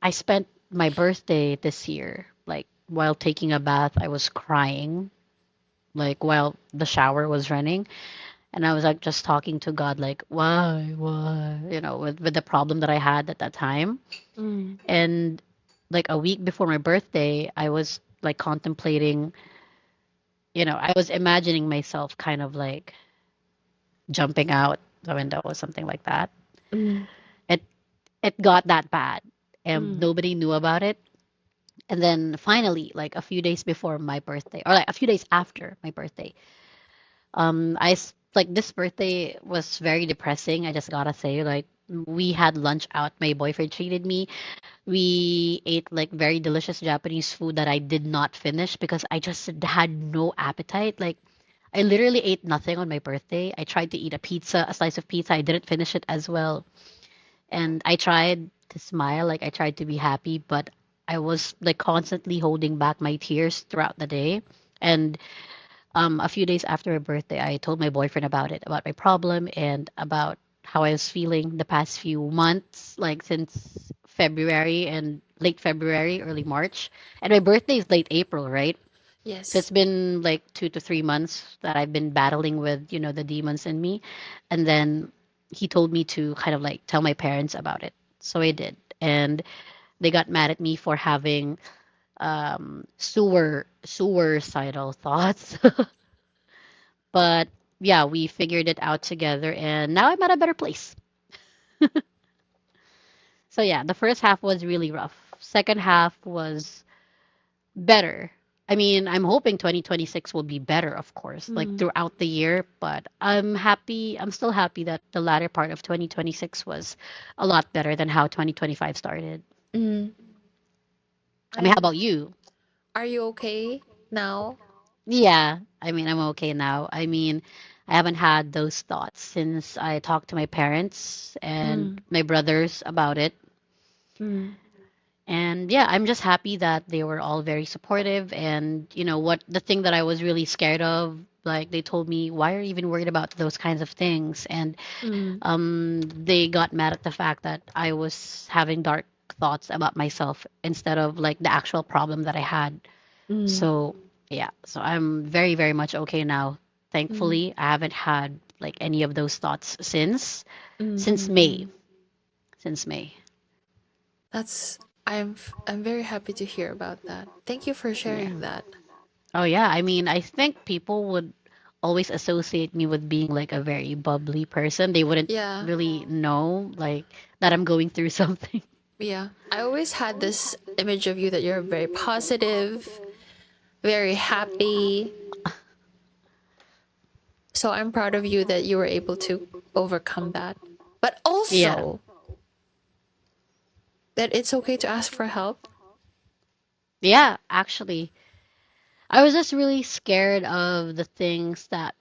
I spent my birthday this year, like while taking a bath, I was crying, like while the shower was running. And I was like just talking to God, like, why, with the problem that I had at that time. Mm, And like a week before my birthday, I was like contemplating, I was imagining myself kind of like jumping out the window or something like that. mm, It it got that bad, and mm, nobody knew about it. And then finally, like a few days before my birthday, or like a few days after my birthday, like this birthday was very depressing. I just gotta say, like we had lunch out. My boyfriend treated me. We ate like very delicious Japanese food that I did not finish because I just had no appetite. Like I literally ate nothing on my birthday. I tried to eat a slice of pizza. I didn't finish it as well. And I tried to smile, like I tried to be happy, but I was like constantly holding back my tears throughout the day. And a few days after my birthday, I told my boyfriend about it, about my problem, and about how I was feeling the past few months, like since February and late February, early March. And my birthday is late April, right? So yes. it's been like 2 to 3 months that I've been battling with, the demons in me. And then he told me to kind of like tell my parents about it. So I did. And they got mad at me for having suicidal thoughts. But yeah, we figured it out together and now I'm at a better place. So yeah, the first half was really rough. Second half was better. I mean, I'm hoping 2026 will be better, of course, like Mm, throughout the year, but I'm still happy that the latter part of 2026 was a lot better than how 2025 started. mm. I mean, how I'm. about you? Are you okay now? Yeah, I mean, I'm okay now. I mean, I haven't had those thoughts since I talked to my parents and Mm, my brothers about it. mm, And yeah, I'm just happy that they were all very supportive. And what the thing that I was really scared of, like they told me, why are you even worried about those kinds of things? And mm, they got mad at the fact that I was having dark thoughts about myself instead of like the actual problem that I had. mm, So yeah, so I'm very, very much okay now. mm, Thankfully, I haven't had like any of those thoughts since mm. May. Since May. That's. I'm very happy to hear about that. Thank you for Yeah. sharing that. Oh yeah, I mean, I think people would always associate me with being like a very bubbly person. They wouldn't Yeah. really know like that I'm going through something. Yeah. I always had this image of you that you're very positive, very happy. So I'm proud of you that you were able to overcome that. But Yeah. also that it's okay to ask for help. Yeah, actually. I was just really scared of the things that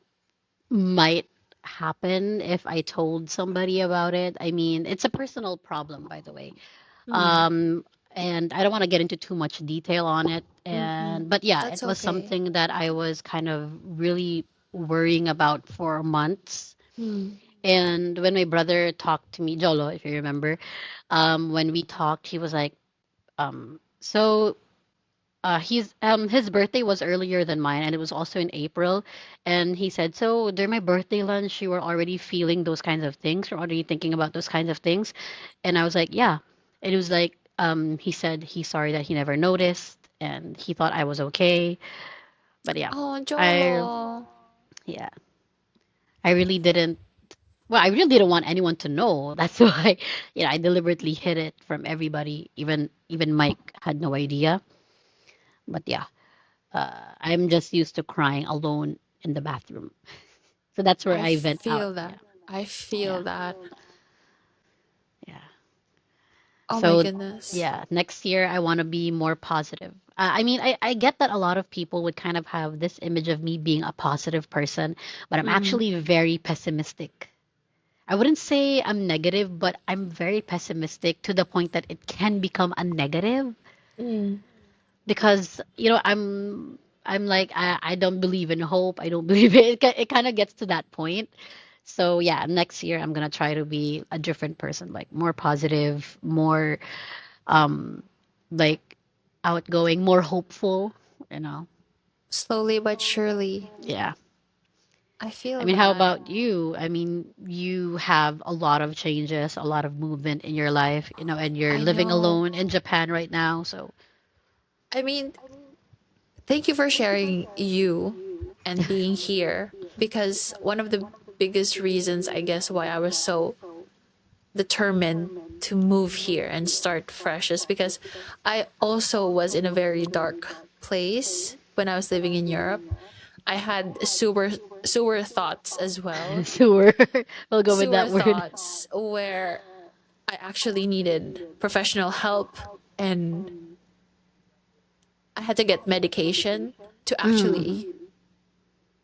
might happen if I told somebody about it. I mean, it's a personal problem, by the way. Mm. Um, and I don't want to get into too much detail on it. Mm-hmm. And but yeah, it That's was okay. something that I was kind of really worrying about for months. Mm. And when my brother talked to me, Jolo, if you remember, when we talked, he was like, so his birthday was earlier than mine, and it was also in April. And he said, "So during my birthday lunch, you were already feeling those kinds of things, or already thinking about those kinds of things?" And I was like, "Yeah." And it was like, he said he's sorry that he never noticed, and he thought I was okay. But yeah, Oh, I Jolo. yeah, I really didn't. Well, I really didn't want anyone to know. That's why, I deliberately hid it from everybody. Even Mike had no idea. But yeah. I'm just used to crying alone in the bathroom. So that's where I I vent out. feel Yeah. that. I Yeah. feel that. Yeah. Oh my So goodness. yeah, next year I want to be more positive. I mean, I get that a lot of people would kind of have this image of me being a positive person, but I'm Mm. actually very pessimistic. I wouldn't say I'm negative, but I'm very pessimistic to the point that it can become a negative Mm. because I'm like I don't believe in hope. I don't believe it kind of gets to that point. So yeah, next year I'm gonna try to be a different person, like more positive, more um like outgoing, more hopeful, you know. Slowly but surely. Yeah. I I feel mean, how that. about you? I mean, you have a lot of changes, a lot of movement in your life, and you're I living know. alone in Japan right now. So, I mean, thank you for sharing you and being here because one of the biggest reasons, I guess, why I was so determined to move here and start fresh is because I also was in a very dark place when I was living in Europe. I had sewer thoughts as well. sewer. We'll go with Sewer that word. thoughts where I actually needed professional help and I had to get medication to Mm, actually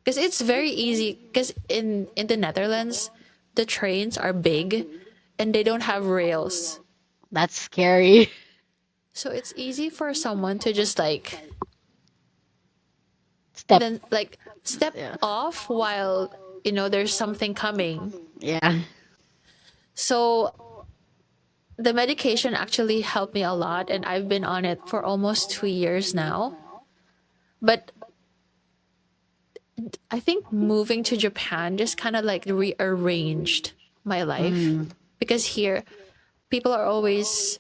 because it's very easy because in the Netherlands the trains are big and they don't have rails. that's scary. So it's easy for someone to just and Step. then step Yeah. off while there's something coming. Yeah. So the medication actually helped me a lot and I've been on it for almost 2 years now. But I think moving to Japan just kind of rearranged my life Mm, because here people are always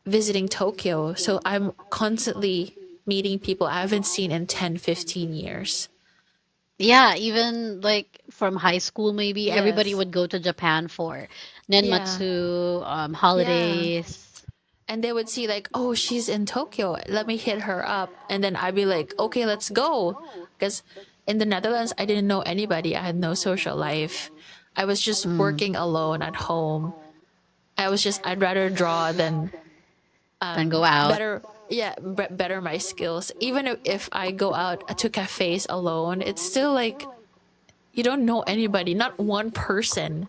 visiting Tokyo. So I'm constantly meeting people I haven't seen in 10, 15 years. yeah, even like from high school, maybe everybody Yes. would go to Japan for Yeah. Nenmatsu, Yeah. holidays. And they would see oh, she's in Tokyo. Let me hit her up. And then I'd be like, okay, let's go. Because in the Netherlands, I didn't know anybody. I had no social life. I was just Mm, working alone at home. I'd rather draw than then go out. better yeah better my skills. Even if I go out to cafes alone, it's still you don't know anybody, not one person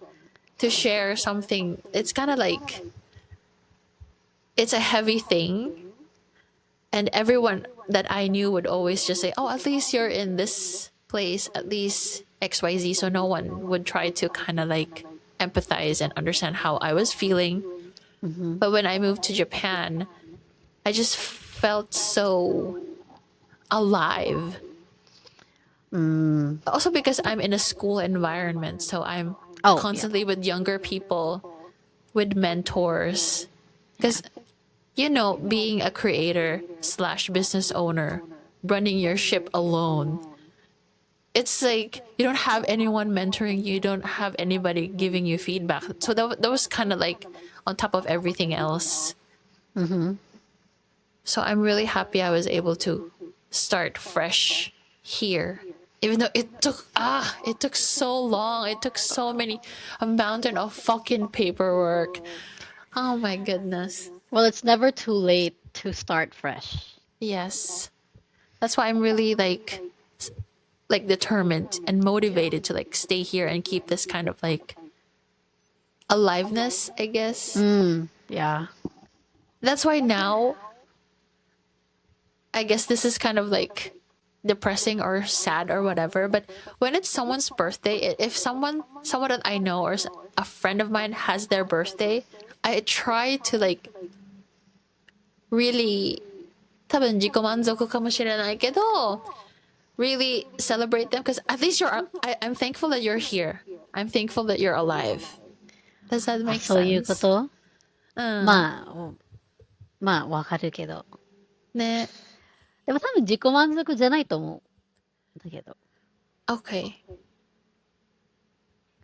to share something. It's kind of it's a heavy thing, and everyone that I knew would always just say, oh, at least you're in this place, at least XYZ. So no one would try to kind of empathize and understand how I was feeling. Hmm. But when I moved to Japan, I just felt so alive. Mm. Also because I'm in a school environment, so I'm Oh, yeah. constantly with younger people, with mentors. Yeah. Because being a creator slash business owner, running your ship alone, it's like you don't have anyone mentoring you, you don't have anybody giving you feedback. So that was kind of like on top of everything else. Mm-hmm. So I'm really happy I was able to start fresh here. Even though it took so long. It took so many a mountain of fucking paperwork. Oh my goodness. Well, it's never too late to start fresh. Yes. That's why I'm really like determined and motivated to like stay here and keep this kind of like aliveness, I guess. Yeah. That's why now I guess this is kind of like depressing or sad or whatever, but when it's someone's birthday, if someone that I know or a friend of mine has their birthday, I try to like really 多分自己満足かもしれないけど really celebrate them because at least I'm thankful that you're here. I'm thankful that you're alive. Does that あ、make そういうこ sense? と？うん。まあ、まあ、わかるけど。ね。でも多分自己満足じゃないと思う。だけど。Okay.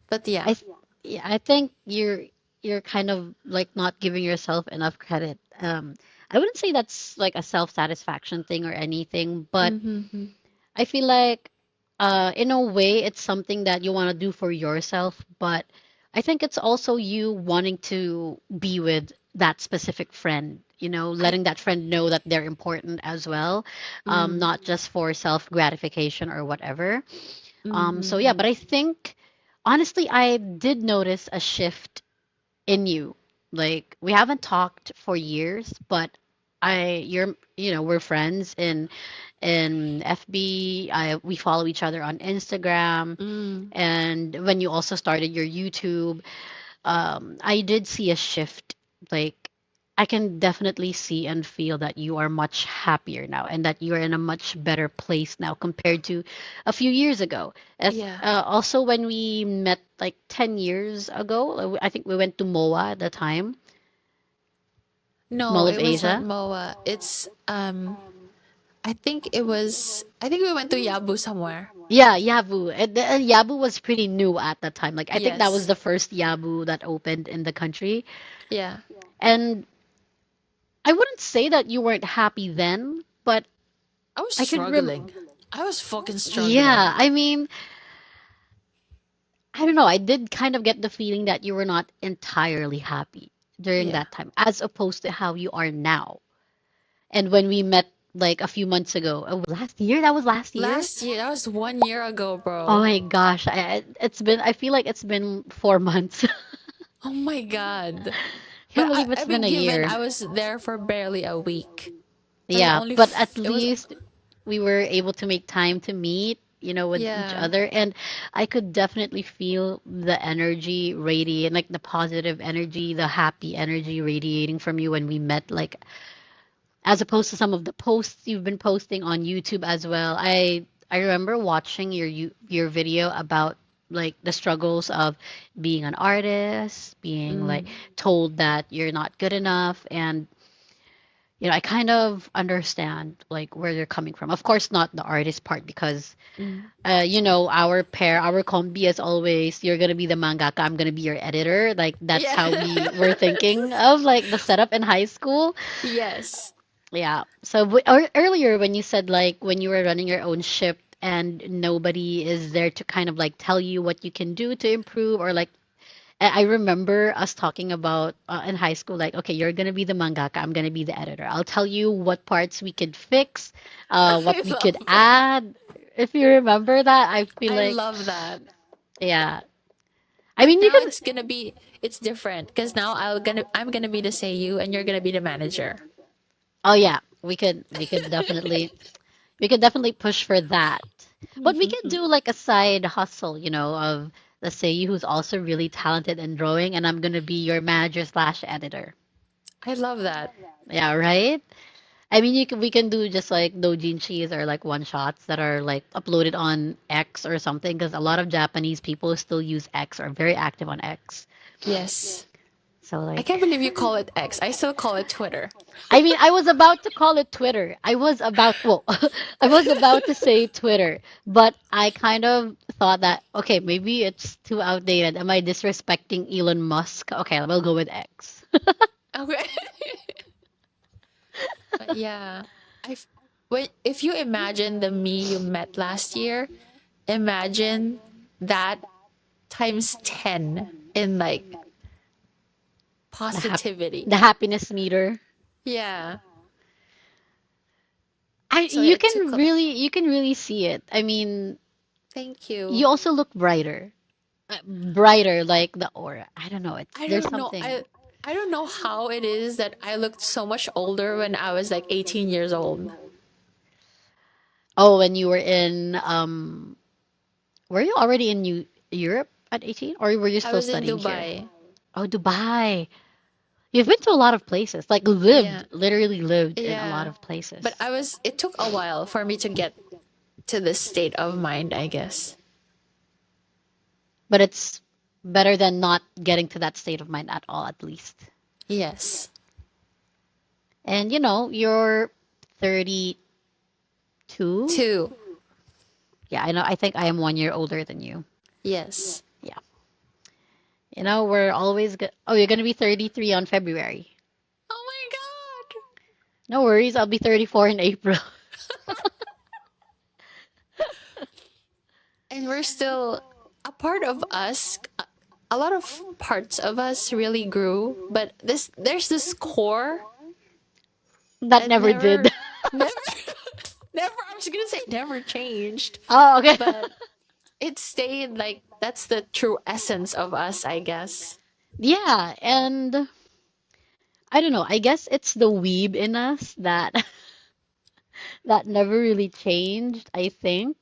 But yeah. I, yeah, I think you're kind of like not giving yourself enough credit. I wouldn't say that's like a self-satisfaction thing or anything, but Mm-hmm. I feel like in a way it's something that you want to do for yourself, but I think it's also you wanting to be with that specific friend, I letting that friend know that they're important as well, mm, not just for self gratification or whatever. So yeah, mm-hmm. but I think honestly, I did notice a shift in you. Like we haven't talked for years, but we're friends in FB. We follow each other on Instagram, Mm. and when you also started your YouTube, I did see a shift. Like I can definitely see and feel that you are much happier now and that you are in a much better place now compared to a few years ago. Yeah. Also, when we met like 10 years ago, I think we went to MOA at the time, No, Mall of it was not Asia. MOA. It's I think we went to Yabu somewhere. Yeah, Yabu. And Yabu was pretty new at the time. Like, I think that was Yes. the first Yabu that opened in the country. Yeah. And I wouldn't say that you weren't happy then, but I was I could rem struggling. I was fucking yeah, struggling. I mean, I don't know. I did kind of get the feeling that you were not entirely happy during Yeah. that time, as opposed to how you are now. And when we met like a few months ago, last year, that was last year. Last year, that was 1 year ago, Oh bro. my gosh, I feel like it's been 4 months. Oh my god. But Can't believe I it's been mean, a given year. I was there for barely a week. That's Yeah, only but at it was least we were able to make time to meet, with each yeah. other. And I could definitely feel the energy radiate, like the positive energy, the happy energy radiating from you when we met, like as opposed to some of the posts you've been posting on YouTube as well. I remember watching your video about like the struggles of being an artist, being like Mm, told that you're not good enough, and I kind of understand like where they're coming from. Of course, not the artist part because mm. our combi is always you're gonna be the mangaka, I'm gonna be your editor. Like that's how we were thinking Yes. of like the setup in high school. Yes. Yeah. So earlier when you said like when you were running your own ship and nobody is there to kind of like tell you what you can do to improve or like I remember us talking about in high school, like, okay, you're gonna be the mangaka, I'm gonna be the editor. I'll tell you what parts we could fix, what I we could love that. add. If you remember that, I feel I like, love that. yeah. I But mean, you now can. it's different because now I'm gonna be the Seiyu and you're gonna be the manager. Oh yeah, we could definitely push for that. But we could do like a side hustle, of let's say you who's also really talented in drawing, and I'm gonna be your manager slash editor. I love that. Yeah, right. I mean, we can do just like doujinshis or like one shots that are like uploaded on X or something because a lot of Japanese people still use X or are very active on X. Yes. So I like, can't believe you call it X. I still call it Twitter. I mean, I was about to call it Twitter. Well, I was about to say Twitter, but I kind of thought that, okay, maybe it's too outdated. Am I disrespecting Elon Musk? Okay, we'll go with X. Okay. But yeah, I wait. If you imagine the me you met last year, imagine that times 10 in like The hap positivity. the happiness meter. Yeah. I So it took. you can really see it. I mean, Thank you you. also look brighter. Brighter like the aura. I don't know. It's I there's don't know. something. I don't know how it is that I looked so much older when I was like 18 years old. Oh, when you were you already in Europe at 18 or were you I still was in studying here? Dubai. Oh, Dubai. You've been to a lot of places. Like lived, Yeah. literally lived in a lot Yeah. of places. But it took a while for me to get to this state of mind, I guess. But it's better than not getting to that state of mind at all, at least. Yes. And you're 32. Two. Yeah, I know. I think I am 1 year older than you. Yes. Yeah. We're always good. Oh, you're gonna be 33 on February. Oh my No worries, I'll be 34 in April. God. And we're still a part of us. A lot of parts of us really grew, but there's this core That that never did. never, never. I was gonna say never changed, Oh, okay. but it stayed like that's the true essence of us, I guess. Yeah, and I don't know. I guess it's the weeb in us that that never really changed, I think.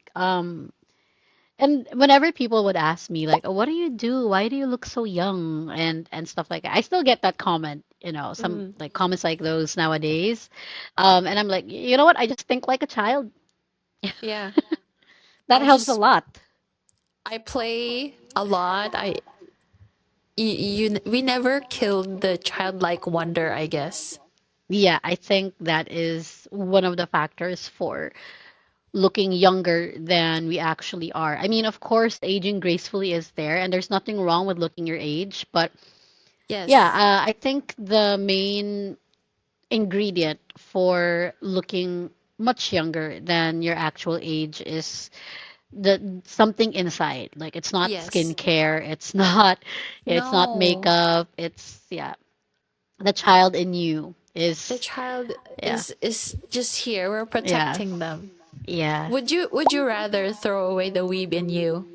And whenever people would ask me like, "Oh, what do you do? Why do you look so young?" and stuff like that. I still get that comment, some Mm, like comments like those nowadays. And I'm like, "You know what? I just think like a child." yeah, That I helps a just lot. I play a lot. We never killed the childlike wonder, I guess. Yeah, I think that is one of the factors for looking younger than we actually are. I mean, of course, aging gracefully is there, and there's nothing wrong with looking your age. But yeah, Yes, I think the main ingredient for looking much younger than your actual age is the something inside. Like it's not yes. skincare, it's not No, makeup. It's yeah, the child in you the is child yeah, is just here. We're yeah, protecting them. yeah. Would you rather throw away the weeb in you?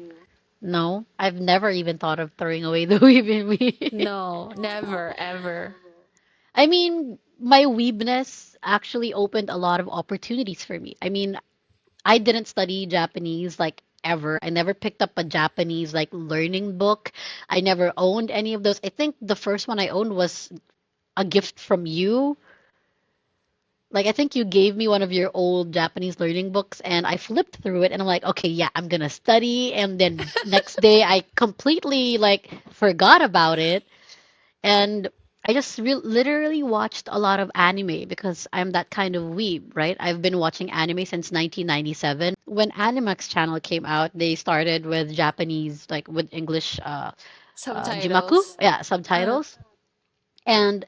No, I've never even thought of throwing away the weave in me. No, never, ever. I mean, my weebness actually opened a lot of opportunities for me. I mean, I didn't study Japanese like ever. I never picked up a Japanese like learning book. I never owned any of those. I think the first one I owned was a gift from you. Like I think you gave me one of your old Japanese learning books and I flipped through it and I'm like, okay, yeah, I'm gonna study. And then next day I completely like forgot about it. And I just literally watched a lot of anime because I'm that kind of weeb, right? I've been watching anime since 1997. When Animax channel came out, they started with Japanese, like with English, Jimaku, Subtitles. yeah, Uh, subtitles. And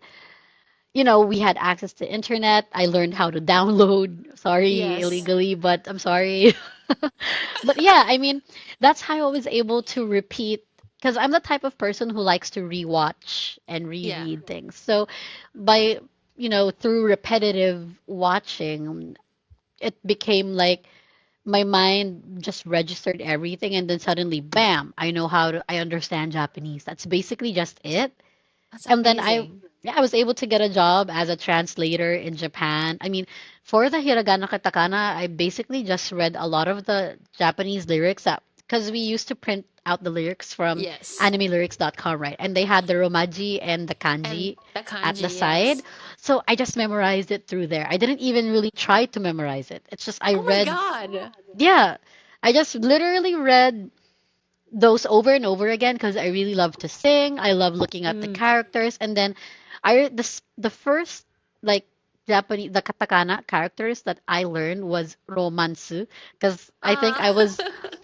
we had access to internet. I learned how to download. Sorry, yes. illegally, but I'm sorry. But yeah, I mean, that's how I was able to repeat because I'm the type of person who likes to rewatch and Yeah. reread things. So by, through repetitive watching, it became like my mind just registered everything and then suddenly bam, I understand Japanese. That's basically just it. That's And then amazing. yeah, I was able to get a job as a translator in Japan. I mean, for the hiragana katakana, I basically just read a lot of the Japanese lyrics up because we used to print out the lyrics from Yes. animelyrics.com, right? And they had the romaji and the And kanji the at the kanji, side. yes. So I just memorized it through there. I didn't even really try to memorize it. It's just I Oh my read, god. yeah, I just literally read those over and over again because I really love to sing. I love looking at the Mm. characters, and then the first like Japanese the katakana characters that I learned was romansu because I think Ah.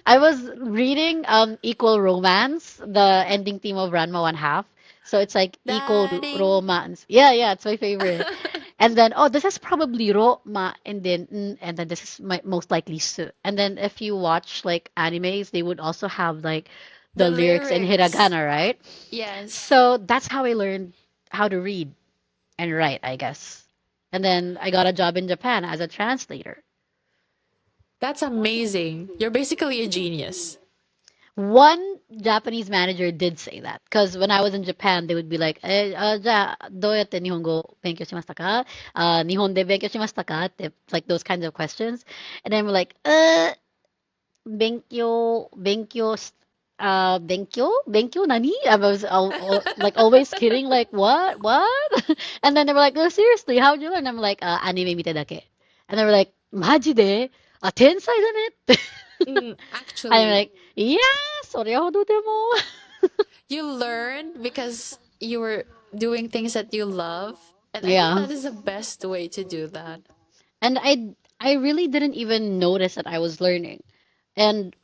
I was reading Equal Romance, the ending theme of Ranma One Half. So it's like equal Daring. romance. Yeah, yeah, it's my favorite. And then, oh, this is probably ro ma, and then this is most likely su. And then if you watch like animes, they would also have like the The lyrics in lyrics. hiragana, right? Yes. So that's how I learned how to read and write, I guess. And then I got a job in Japan as a translator. That's amazing. You're basically a genius. One Japanese manager did say that because when I was in Japan, they would be like, じゃあ、どうやって日本語を勉強しましたか日本で勉強しましたかって、like those kinds of questions. And then we're like, 勉強し、勉強何? I was like always kidding, like, what? And then they were like, oh, seriously, how did you learn? I'm like, アニメ見てだけ. And they were like, マジで天才だねって. I'm Actually, like, yeah, それほどでも. you learned because you were doing things that you love. And I think Yeah. that is the best way to do that. And I really didn't even notice that I was learning. And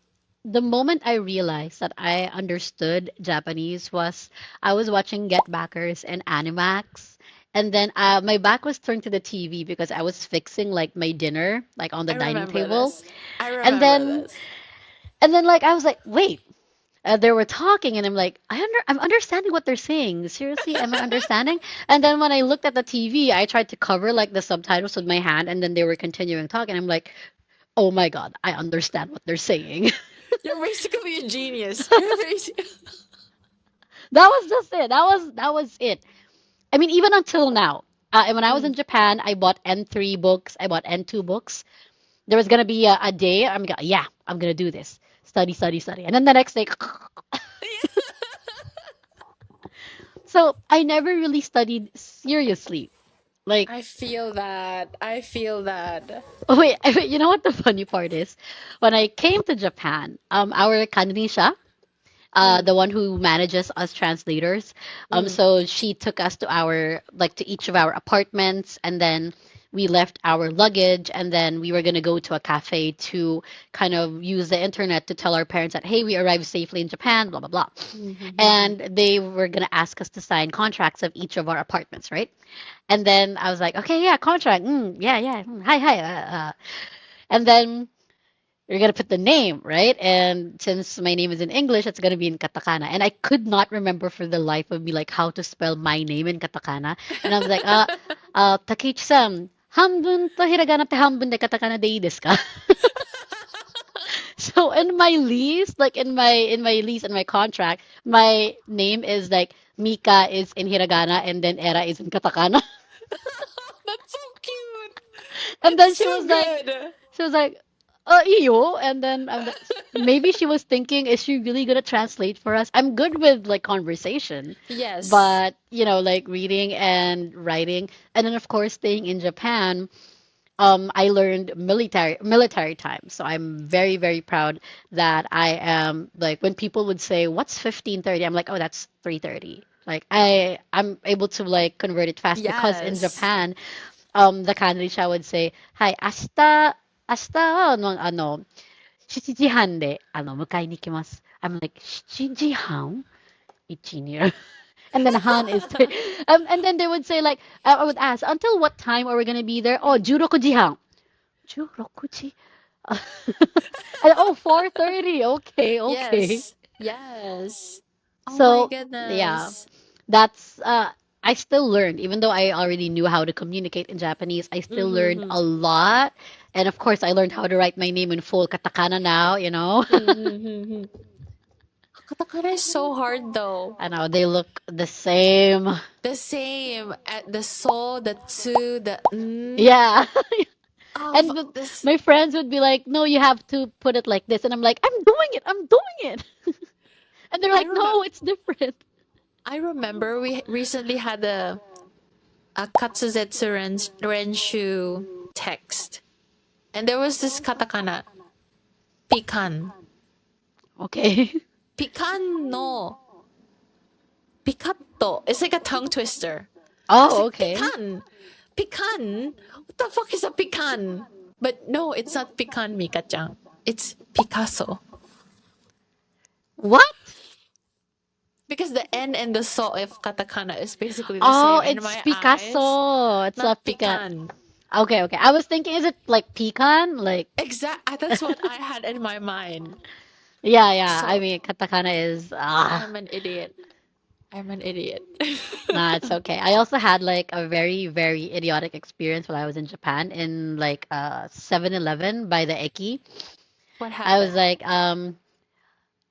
the moment I realized that I understood Japanese was I was watching Get Backers and Animax. And then my back was turned to the TV because I was fixing like my dinner, like on the I dining remember table. this. I And remember then this. like I was like, wait, they were talking, and I'm like, I'm understanding what they're saying. Seriously, am I understanding? And then when I looked at the TV, I tried to cover like the subtitles with my hand, and then they were continuing talking. I'm like, oh my god, I understand what they're saying. You're basically a genius. You're basically. That was just it. That was it. I mean, even until now. And when I was in Japan, I bought N3 books. I bought N2 books. There was gonna be a day. Yeah, I'm gonna do this. Study, study, study. And then the next day, so I never really studied seriously. Like, I feel that. I feel that. oh wait, you know what the funny part is? When I came to Japan, our kanisha, Mm, the one who manages us translators, mm. so she took us to each of our apartments, and then we left our luggage, and then we were gonna go to a cafe to kind of use the internet to tell our parents that hey, we arrived safely in Japan, blah blah blah, Mhm. and they were gonna ask us to sign contracts of each of our apartments, right? And then I was like, okay, yeah, contract. Yeah, yeah. Hi, hi. And then you're gonna put the name, right? And since my name is in English, it's gonna be in katakana. And I could not remember for the life of me like how to spell my name in katakana. And I was like, Takichi-san, 半分とひらがなって半分でカタカナでいいですか? So in my lease, like in my lease and my contract, my name is like Mika is in hiragana and then Era is in katakana. That's so cute. And It's then so good. she was like, iyo. And then maybe she was thinking, is she really gonna translate for us? I'm good with like conversation, Yes. but like reading and writing, and then of course staying in Japan. I learned military time, so I'm very very proud that I am like when people would say what's 15:30, I'm like, oh, that's 3:30. Like I'm able to like convert it fast because in Yes. Japan, the Kanrisha would say, "Hi, 明日の7時半で迎えに行きます." I'm like, 7時半? 1 year. And then Han is, and then they would say like, I would ask, until what time are we gonna be there? Oh, 16時半. 16時? And, oh, 4:30. Okay, okay. Yes. Yes. Oh my So yeah, goodness. that's I still learned, even though I already knew how to communicate in Japanese, I still learned Mm-hmm. a lot. And of course, I learned how to write my name in full katakana now, you know. Mm-hmm. Katakana is so hard though. I know they look the same. The same at the so, the tsu, the Yeah. of And this. my friends would be like, "No, you have to put it like this." And I'm like, "I'm doing it. I'm doing it." And they're I like, remember. "No, it's different." I remember we recently had a katsuzetsu renshu text, and there was this katakana, pikan. Okay. Pikan no Picatto. It's like a tongue twister. I was Oh, like, okay. pecan. Pecan? What the fuck is a pecan? But no, it's not pecan, Mika-chan. It's Picasso. What? Because the N and the so of katakana is basically the Oh, same in it's my eyes. Picasso. It's Not not pecan. pecan. Okay, okay. I was thinking, is it like pecan? Like, That's what I had in my mind. yeah, yeah. I So mean, katakana is I'm an idiot. I'm an idiot. nah, it's okay. I also had like a very, very idiotic experience when I was in Japan in like 7-Eleven by the Eki. What I was happened? like,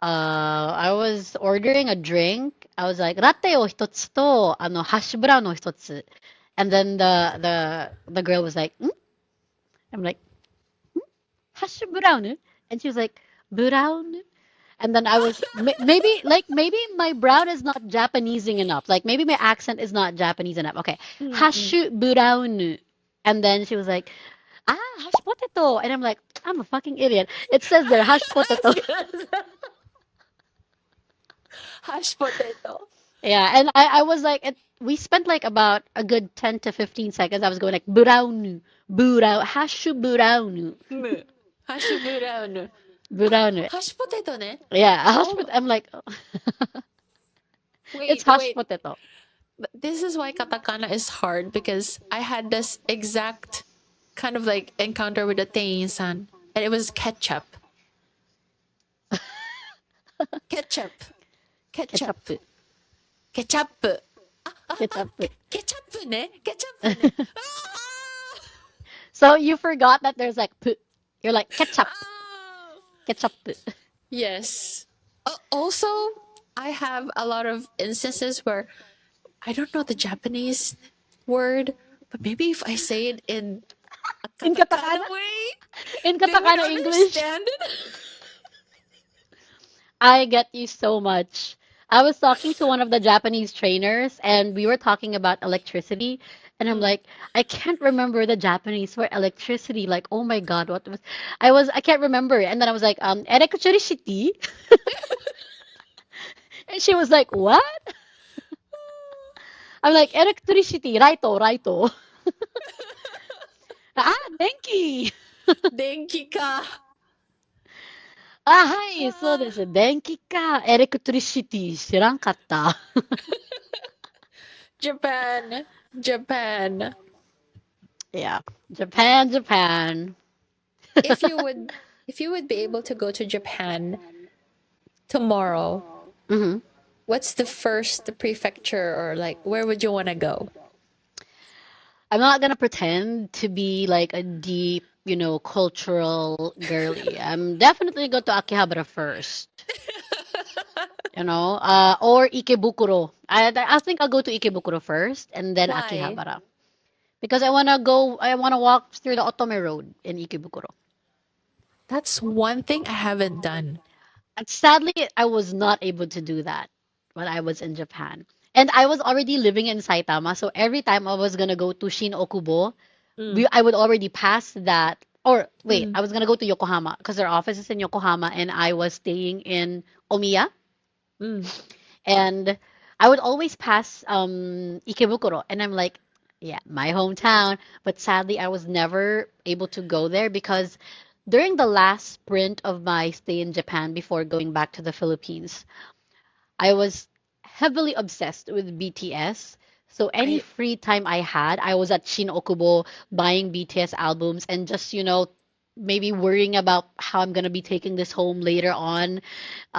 I was ordering a drink. I was like, latte o hitotsu to, hash brown o hitotsu. And then the girl was like, "Hmm?" I'm like, hash brown? And she was like, brown? And then I was maybe my brown is not Japanesing enough. Like maybe my accent is not Japanese enough. Okay, Mm-mm. hashu brown. And then she was like, hash potato. And I'm like, I'm a fucking idiot. It says there hash potato. Hash potato. Yeah, and I was like, we spent like about a good 10 to 15 seconds. I was going like, brown, brown, hashu brown, Mu. Hash brown. brown. Hash potato ne? Yeah, hash Oh, potato. I'm like, it's wait, hash wait. potato. This is why katakana is hard because I had this exact kind of like encounter with the Teinsan and it was ketchup. Ketchup. Ketchup. Ketchup. Ketchup. Ketchup. Ketchup ne? Ketchup ne? Ah! So you forgot that there's like p. You're like ketchup, Ah! ketchup. Yes. Also, I have a lot of instances where I don't know the Japanese word, but maybe if I say it in a In katakana katakana, way, in they would katakana English. understand it. I get you so much. I was talking to one of the Japanese trainers and we were talking about electricity. And I'm Mm. like, I can't remember the Japanese for electricity. Like, oh my God, I can't remember. And then I was like, electricity? And she was like, what? I'm like, electricity, raito, raito. Denki. Denki ka. はい、そうで Ah, す。電気か、エレクトリシティ知らんかった。Japan. Japan. Yeah. Japan, Japan. If you would if you would be able to go to Japan tomorrow, hmm what's the first prefecture or like where would you want to go? I'm not gonna pretend to be like a deep, cultural girly. I'm definitely going to Akihabara first, or Ikebukuro. I think I'll go to Ikebukuro first and then Why? Akihabara because I wanna walk through the Otome Road in Ikebukuro. That's one thing I haven't done. And sadly, I was not able to do that when I was in Japan. And I was already living in Saitama, so every time I was gonna go to Shin Okubo, Mm, I would already pass that. Or wait, mm, I was gonna go to Yokohama because their office is in Yokohama, and I was staying in Omiya, mm. and I would always pass Ikebukuro, and I'm like, yeah, my hometown. But sadly, I was never able to go there because during the last sprint of my stay in Japan before going back to the Philippines, I was heavily obsessed with BTS. So any I free time I had, I was at Shin Okubo buying BTS albums and just, maybe worrying about how I'm gonna be taking this home later on.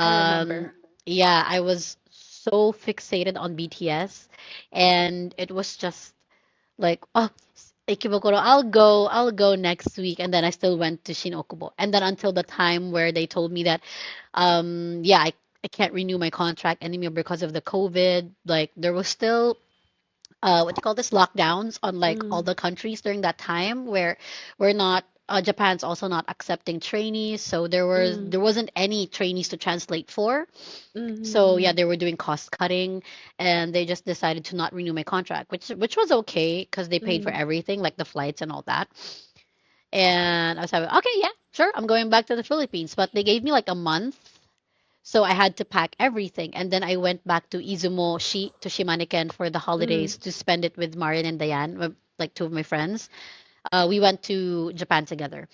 I Um, remember. yeah, I was so fixated on BTS, and it was just like, oh, Ikebukuro, I'll go next week, and then I still went to Shin Okubo, and then until the time where they told me that, yeah, I can't renew my contract anymore because of the COVID. Like there was still what do you call this lockdowns on like all Mm, the countries during that time where we're not Japan's also not accepting trainees, so mm, there wasn't any trainees to translate for. So yeah, mm, they were doing cost cutting, and they just decided to not renew my contract, which was okay because they paid for mm. everything, like the flights and all that. And I was like, okay, yeah, sure, I'm going back to the Philippines, but they gave me like a month So I had to pack everything. And then I went back to to Shimaniken for the Mm. holidays to spend it with Marian and Diane, like two of my friends. We went to Japan together.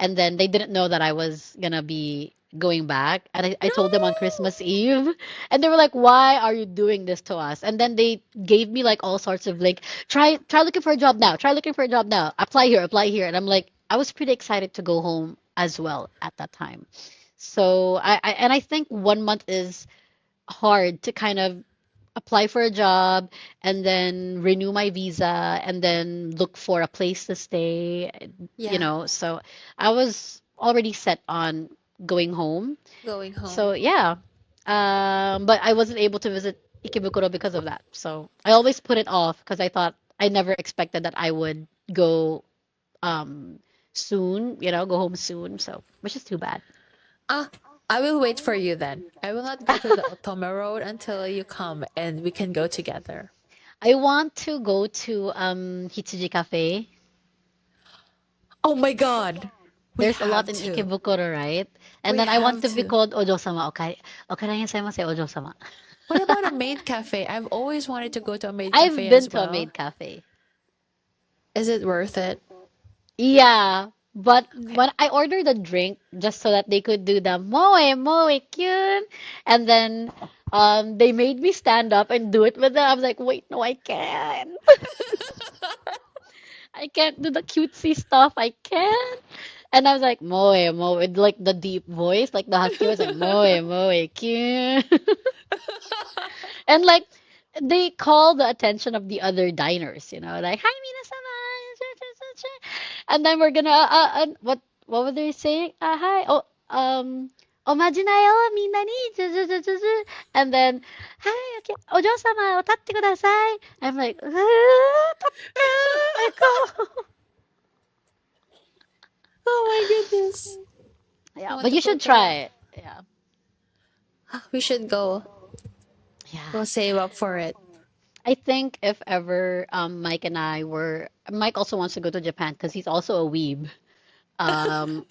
And then they didn't know that I was gonna be going back. And I told them on No. Christmas Eve. And they were like, why are you doing this to us? And then they gave me like all sorts of like, try looking for a job now. Try looking for a job now. Apply here, apply here. And I'm like, I was pretty excited to go home as well at that time. So I think 1 month is hard to kind of apply for a job and then renew my visa and then look for a place to stay, Yeah, So I was already set on going home. going So home. yeah. But I wasn't able to visit Ikebukuro because of that. So I always put it off because I thought I never expected that I would go um soon, go home soon. So which is too bad. Ah, I will wait for you then. I will not go to the Otome Road until you come and we can go together. I want to go to Hitsuji Cafe. Oh my god. We There's a lot have in to. Ikebukuro, right? And We then I want have to be to. called Ojo-sama. Okay. Okarayasaimasu, Ojo-sama. What about a maid cafe? I've always wanted to go to a maid I've cafe been as to a well. maid cafe. Is it worth it? Yeah, but Okay. when I ordered a drink just so that they could do the moe kyun, and then they made me stand up and do it with them. I was like, wait, no, I can't. I can't do the cutesy stuff. I can't. And I was like, moe, with like the deep voice, like the husky was like, moe kyun. And like they call the attention of the other diners, like hi minasama, and then we're gonna what were they saying? Hi, omajinayo minna ni, and then hi, okay, ojo-sama, tatte kudasai. I'm like, tatte, I go. Oh my goodness. I Yeah, want but to you go should to try that. it. Yeah, We should go. yeah. Go save up for it. I think if ever Mike also wants to go to Japan because he's also a weeb. Um,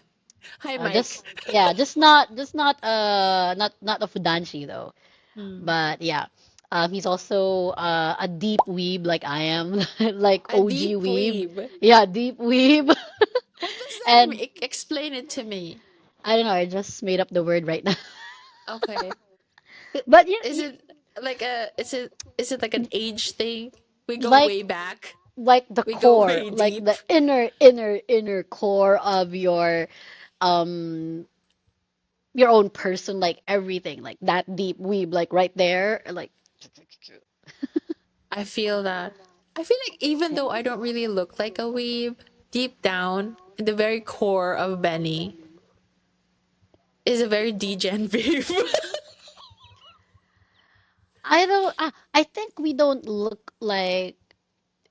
Hi, Mike. just not a fudanshi though. Hmm. But yeah, he's also a deep weeb like I am, like A OG deep weeb. weeb. Yeah, deep weeb. What does that And mean? Explain it to me. I don't know, I just made up the word right now. Okay. But yeah, Is it like a is it like an age thing? We go like way back. like the We go core, way like deep. the inner core of um your own person, like everything, like that deep weeb, like right there, like I feel that. I feel like even yeah. though I don't really look like a weeb, deep down in the very core of Benny is a very degen weeb. I think we don't look like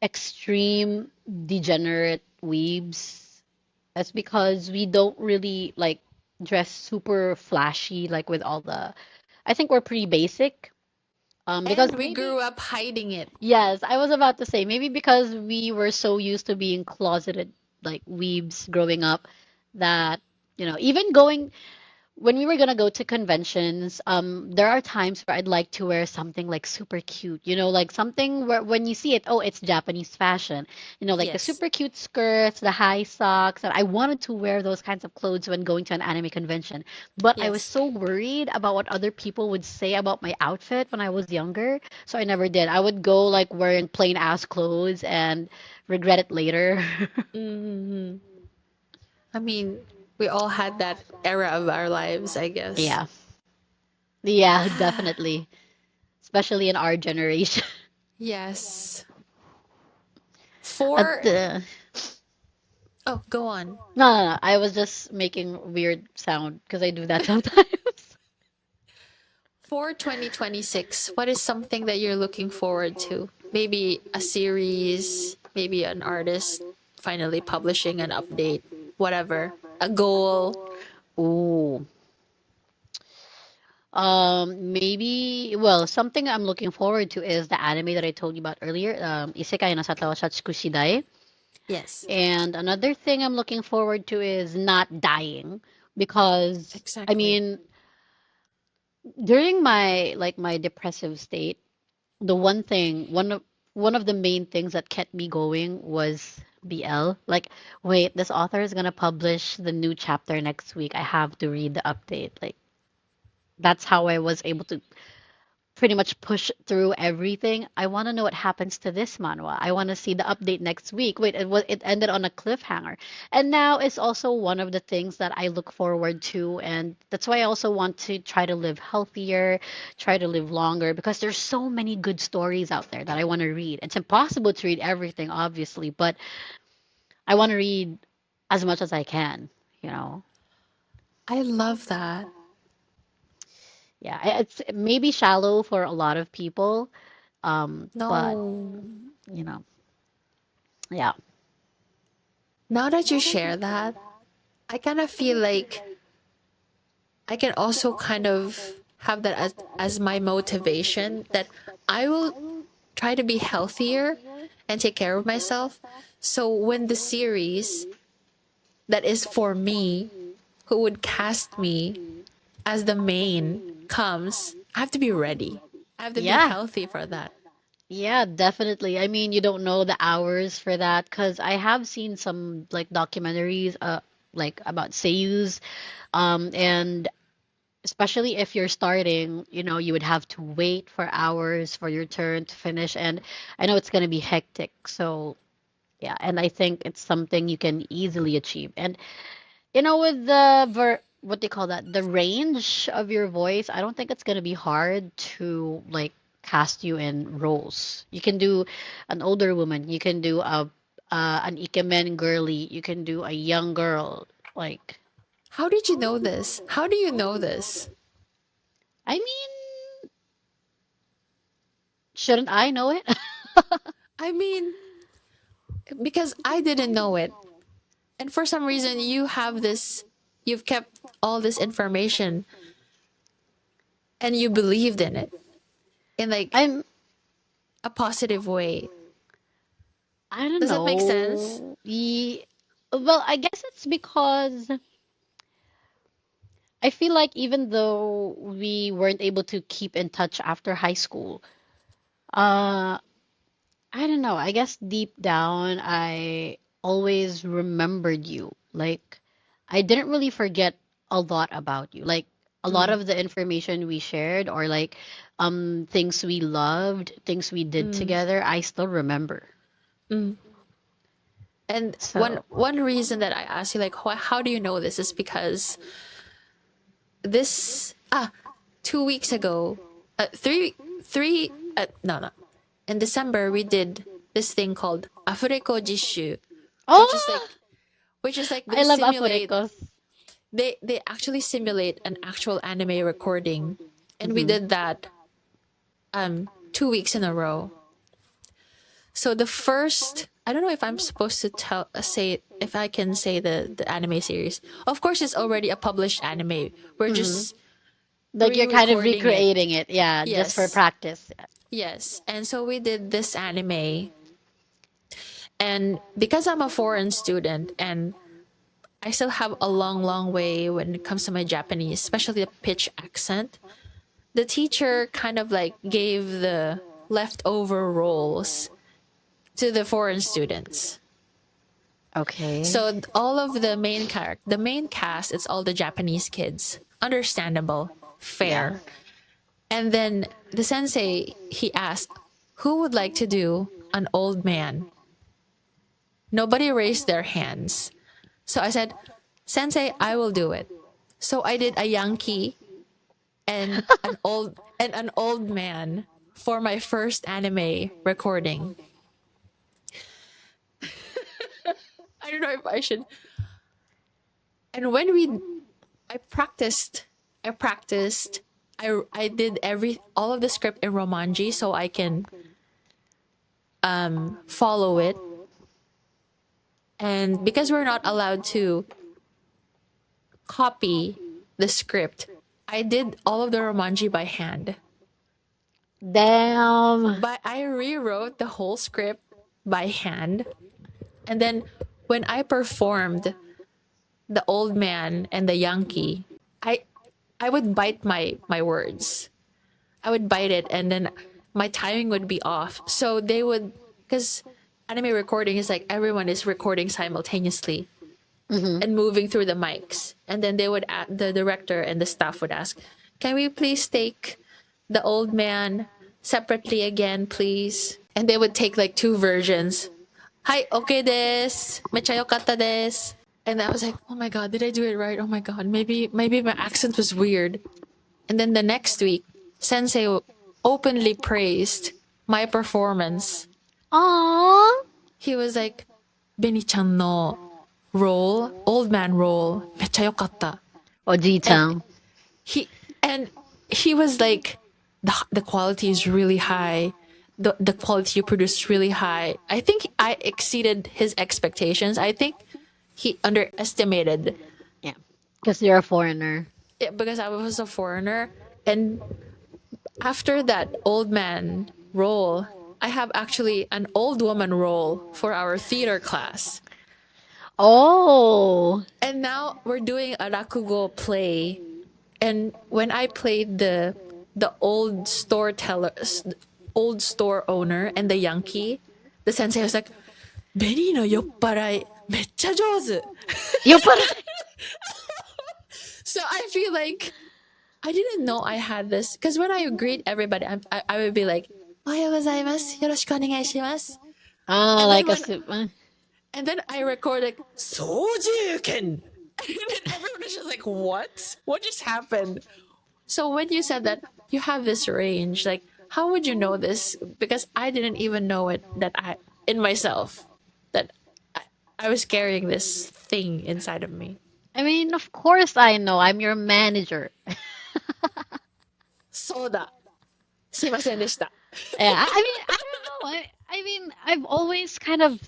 extreme degenerate weebs. That's because we don't really like dress super flashy like with all the I think we're pretty basic. Because And we maybe grew up hiding it. yes, I was about to say maybe because we were so used to being closeted like weebs growing up that even going when we were gonna go to conventions, there are times where I'd like to wear something like super cute, like something where when you see it, oh, it's Japanese fashion, like the Yes. super cute skirts, the high socks, and I wanted to wear those kinds of clothes when going to an anime convention. But I was Yes. so worried about what other people would say about my outfit when I was younger, so I never did. I would go like wearing plain ass clothes and regret it later. Hmm. I mean, we all had that era of our lives, I guess. Yeah. Yeah, definitely. Especially in our generation. Yes. At For the oh, go on. no, I was just making weird sound because I do that sometimes. For 2026, what is something that you're looking forward to? Maybe a series, maybe an artist finally publishing an update, whatever. A goal. Ooh. Maybe, well, something I'm looking forward to is the anime that I told you about earlier, Isekai no Sata wa Shachiku Shidai. Yes, And another thing I'm looking forward to is not dying because, I exactly. mean, During my like my depressive state, the one thing, one of the main things that kept me going was BL. Like, wait, this author is gonna publish the new chapter next week. I have to read the update. Like, that's how I was able to pretty much push through everything. I want to know what happens to this manhwa. I want to see the update next week. Wait, it ended on a cliffhanger. And now it's also one of the things that I look forward to, and that's why I also want to try to live healthier, try to live longer, because there's so many good stories out there that I want to read. It's impossible to read everything, obviously, but I want to read as much as I can, you know. I love that. Yeah, it's maybe shallow for a lot of people, but No. you know, yeah. Now that you share that, I kind of feel like I can also kind of have that as my motivation that I will try to be healthier and take care of myself. So when the series that is for me, who would cast me as the main comes, I have to be ready. I have to be Yeah, healthy for that. yeah, definitely. I mean, you don't know the hours for that because I have seen some like documentaries, like about seiyus, and especially if you're starting, you know, you would have to wait for hours for your turn to finish, and I know it's gonna be hectic. So yeah, and I think it's something you can easily achieve. And you know, with the what do you call that? The range of your voice, I don't think it's gonna be hard to like cast you in roles. You can do an older woman, you can do a an ikemen girly, you can do a young girl. Like, How did you know this? How do you know this? I mean, shouldn't I know it? I mean, because I didn't know it. And for some reason, you've kept all this information and you believed in it in like I'm a positive way. I don't Does that make sense? know. Well, I guess it's because I feel like even though we weren't able to keep in touch after high school, uh, I don't know. I guess deep down, I always remembered you. Like, I didn't really forget a lot about you. Like, a lot Mm, of the information we shared or like things we loved, things we did mm, together, I still remember. mm. And one So, one reason that I ask you like how do you know this is because this 2 weeks ago, three no no in December we did this thing called Afureko Jishu, which is oh, like which is like I love Afurekos. they actually simulate an actual anime recording, and we Hmm. did that 2 weeks in a row. So the first, I don't know if I'm supposed to say if I can say the anime series. Of course, it's already a published anime. We're Hmm. just Like you're kind of re-recording it. recreating it, yeah, just for Yes, practice. yes. And so we did this anime, and because I'm a foreign student and I still have a long, long way when it comes to my Japanese, especially the pitch accent. The teacher kind of like gave the leftover roles to the foreign students. Okay. So all of the main cast, it's all the Japanese kids. Understandable, Yeah. fair. And then the sensei, he asked, who would like to do an old man? Nobody raised their hands. So I said, Sensei, I will do it. So I did a Yankee and an old man for my first anime recording. I don't know if I should. And when we I practiced I practiced I did every all of the script in Romanji so I can follow it. And because we're not allowed to copy the script, I did all of the Romanji by hand. Damn. But I rewrote the whole script by hand. And then when I performed the old man and the Yankee, I I would bite my words. I would bite it, and then my timing would be off. So they would, because anime recording is like everyone is recording simultaneously Mm-hmm. and moving through the mics, and then the director and the staff would ask, "Can we please take the old man separately again, please?" And they would take like two versions. Hi, okay des. Mecha yokatta des. And I was like, oh my god, did I do it right? Oh my god, maybe my accent was weird. And then the next week, Sensei openly praised my performance. Aww. He was like, Beni-chan no role, old man role, mecha yokatta. And Oji-chan. he and he was like, the quality is really high. The quality you produce is really high. I think I exceeded his expectations. I think he underestimated Yeah. Because you're a foreigner. it because I was a foreigner. And after that old man role, I have actually an old woman role for our theater class. Oh. And now we're doing a rakugo play. And when I played the old store owner and the Yankee, the sensei was like, Beni no yopparai meccha jouzu. You put So I feel like I didn't know I had this because when I greet everybody, I would be like, "Ohayou gozaimasu, yoroshiku onegaishimasu." Oh, And then like a when soup. and then I recorded Sojuken. And then everyone was just like, "What? What just happened?" So when you said that you have this range, like, how would you know this? Because I didn't even know it that I in myself that I was carrying this thing inside of me. I mean, of course I know. I'm your manager. Soda. すいませんでした. Yeah, I mean, I don't know. I mean, I've always kind of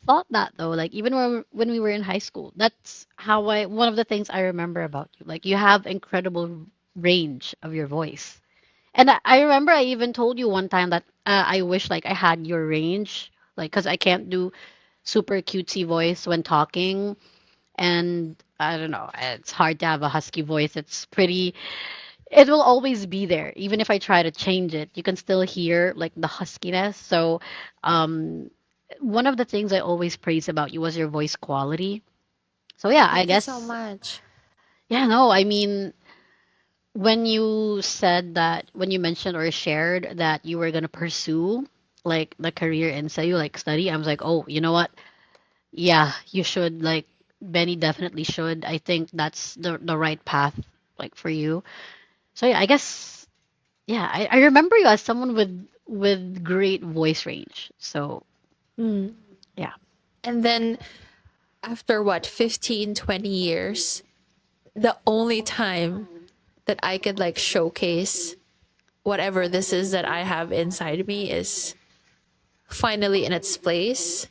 thought that though. Like even when we were in high school, that's how I. One of the things I remember about you, like you have incredible range of your voice. And I remember I even told you one time that I wish like I had your range, like because I can't do super cutesy voice when talking, and I don't know, it's hard to have a husky voice. It's pretty. It will always be there, even if I try to change it. You can still hear like the huskiness. So, um, one of the things I always praise about you was your voice quality. So yeah, I Thank you so guess much. yeah, no, I mean when you said that when you mentioned or shared that you were gonna pursue like the career in say you like study, I was like, oh, you know what? Yeah, you should like Benny definitely should. I think that's the right path like for you. So yeah, I guess yeah, I remember you as someone with great voice range. So Mm. yeah. And then after what, 15, 20 years, the only time that I could like showcase whatever this is that I have inside me is finally in its place.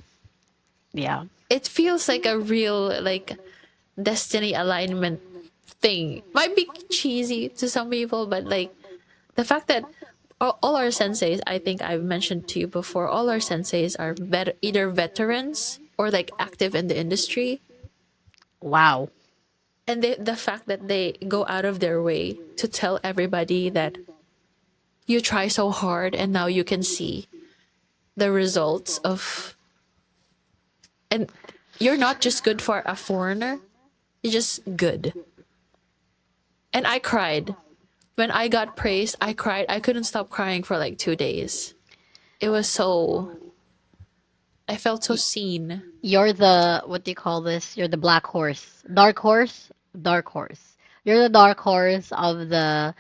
Yeah. It feels like a real like destiny alignment thing. Might be cheesy to some people, but like the fact that all our senseis, I think I've mentioned to you before, all our senseis are either veterans or like active in the industry. Wow. And the fact that they go out of their way to tell everybody that you try so hard and now you can see the results of, and you're not just good for a foreigner, you're just good. And I cried. When I got praised, I cried. I couldn't stop crying for like 2 days. It was so, I felt so Y- seen. You're the what do you call this? You're the black horse. Dark horse? Dark horse. You're the dark horse of the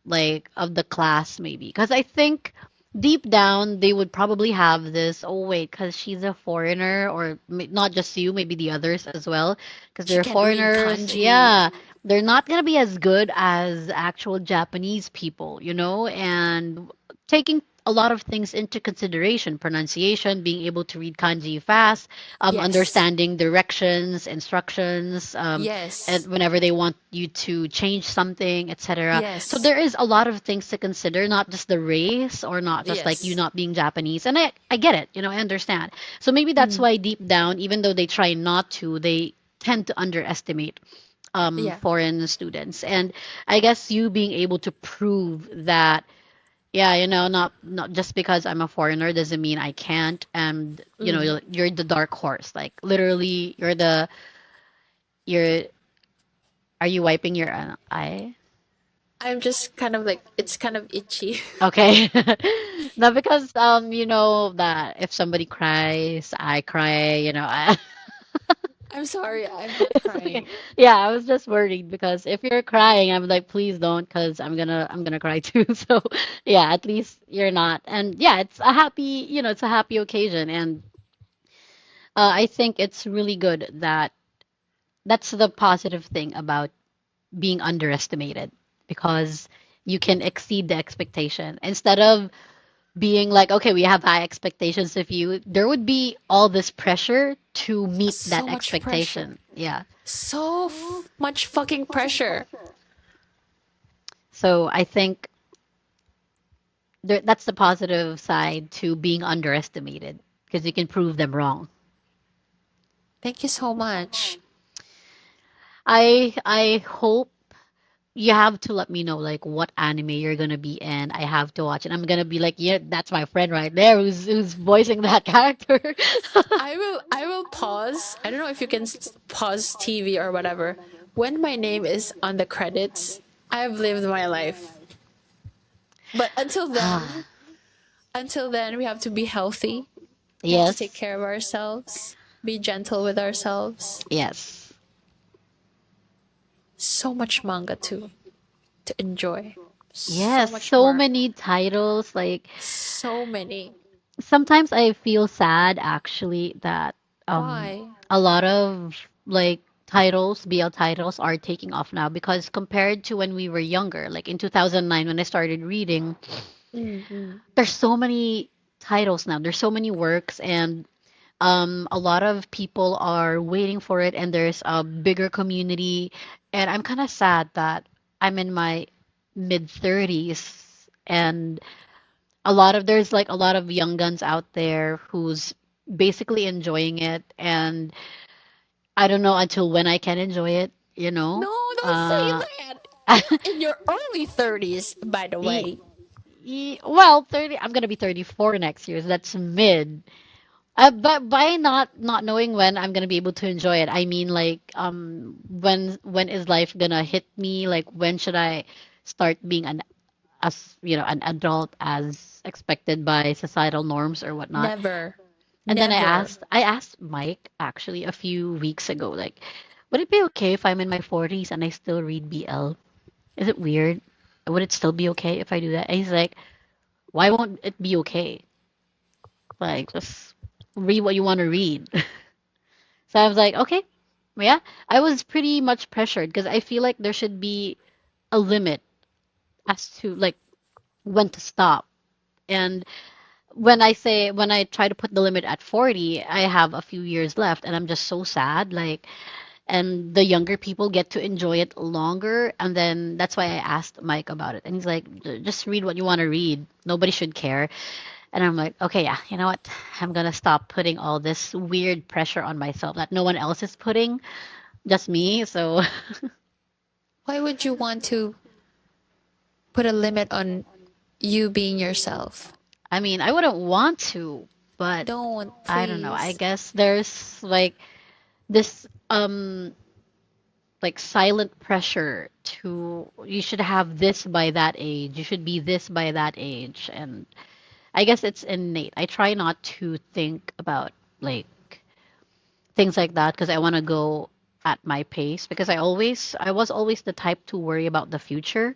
like of the class maybe because I think deep down they would probably have this oh wait because she's a foreigner or not just you maybe the others as well because She they're can't read foreigners kanji. yeah they're not going to be as good as actual Japanese people and taking a lot of things into consideration pronunciation being able to read kanji fast Yes. understanding directions instructions and Yes. whenever they want you to change something, etc. So Yes. there is a lot of things to consider, not just the race or not just like you Yes. not being Japanese. And I get it, I understand. So maybe that's Mm. why deep down, even though they try not to, they tend to underestimate Yeah. foreign students. And I guess you being able to prove that, yeah, not just because I'm a foreigner doesn't mean I can't. And Mm. you're the dark horse. Like literally, you're. Are you wiping your eye? I'm just kind of like, it's kind of itchy. Okay. No, because you know that if somebody cries, I cry, I'm sorry, I'm not it's okay. crying. Yeah, I was just worried because if you're crying, I'm like, please don't, because I'm gonna cry too. So yeah, at least you're not. And yeah, it's a happy occasion, and I think it's really good that that's the positive thing about being underestimated because you can exceed the expectation instead of being like, okay, we have high expectations of you. There would be all this pressure to meet that So much pressure. expectation. Yeah. Much fucking pressure. So I think that's the positive side to being underestimated because you can prove them wrong. Thank you so much. I hope you have to let me know like what anime you're gonna be in. I have to watch it. I'm gonna be like, yeah, that's my friend right there who's voicing that character. I will pause. I don't know if you can pause TV or whatever. When my name is on the credits, I've lived my life. But until then, we have to be healthy. We have to take Yes. care of ourselves. Be gentle with ourselves. Yes. So much manga to enjoy. So Yes, much so more. many titles. Like So many. sometimes I feel sad actually that Why? a lot of like titles, BL titles are taking off now because compared to when we were younger, like in 2009 when I started reading, Mm-hmm. there's so many titles now. There's so many works and a lot of people are waiting for it and there's a bigger community and I'm kind of sad that I'm in my mid 30s and there's like a lot of young guns out there who's basically enjoying it and I don't know until when I can enjoy it, you know. No, don't say Uh that. You're in your early 30s, by the e- way. well, 30 I'm going to be 34 next year. So that's mid. But by not knowing when I'm gonna be able to enjoy it, I mean like when is life gonna hit me? Like when should I start being an adult as expected by societal norms or whatnot? Never. And then Never. I asked Mike actually a few weeks ago, like, would it be okay if I'm in my 40s and I still read BL? Is it weird? Would it still be okay if I do that? And he's like, why won't it be okay? Like just read what you want to read. So I was like, okay, yeah. I was pretty much pressured because I feel like there should be a limit as to like when to stop. And when I try to put the limit at 40, I have a few years left and I'm just so sad. Like, and the younger people get to enjoy it longer. And then that's why I asked Mike about it. And he's like, Just read what you want to read. Nobody should care." And I'm like, okay, yeah, you know what? I'm gonna stop putting all this weird pressure on myself that no one else is putting, just me. So, Why would you want to put a limit on you being yourself? I mean, I wouldn't want to, but Don't, I don't know. I please. guess there's like this like silent pressure to you should have this by that age. You should be this by that age. And I guess it's innate. I try not to think about like things like that because I want to go at my pace because I was always the type to worry about the future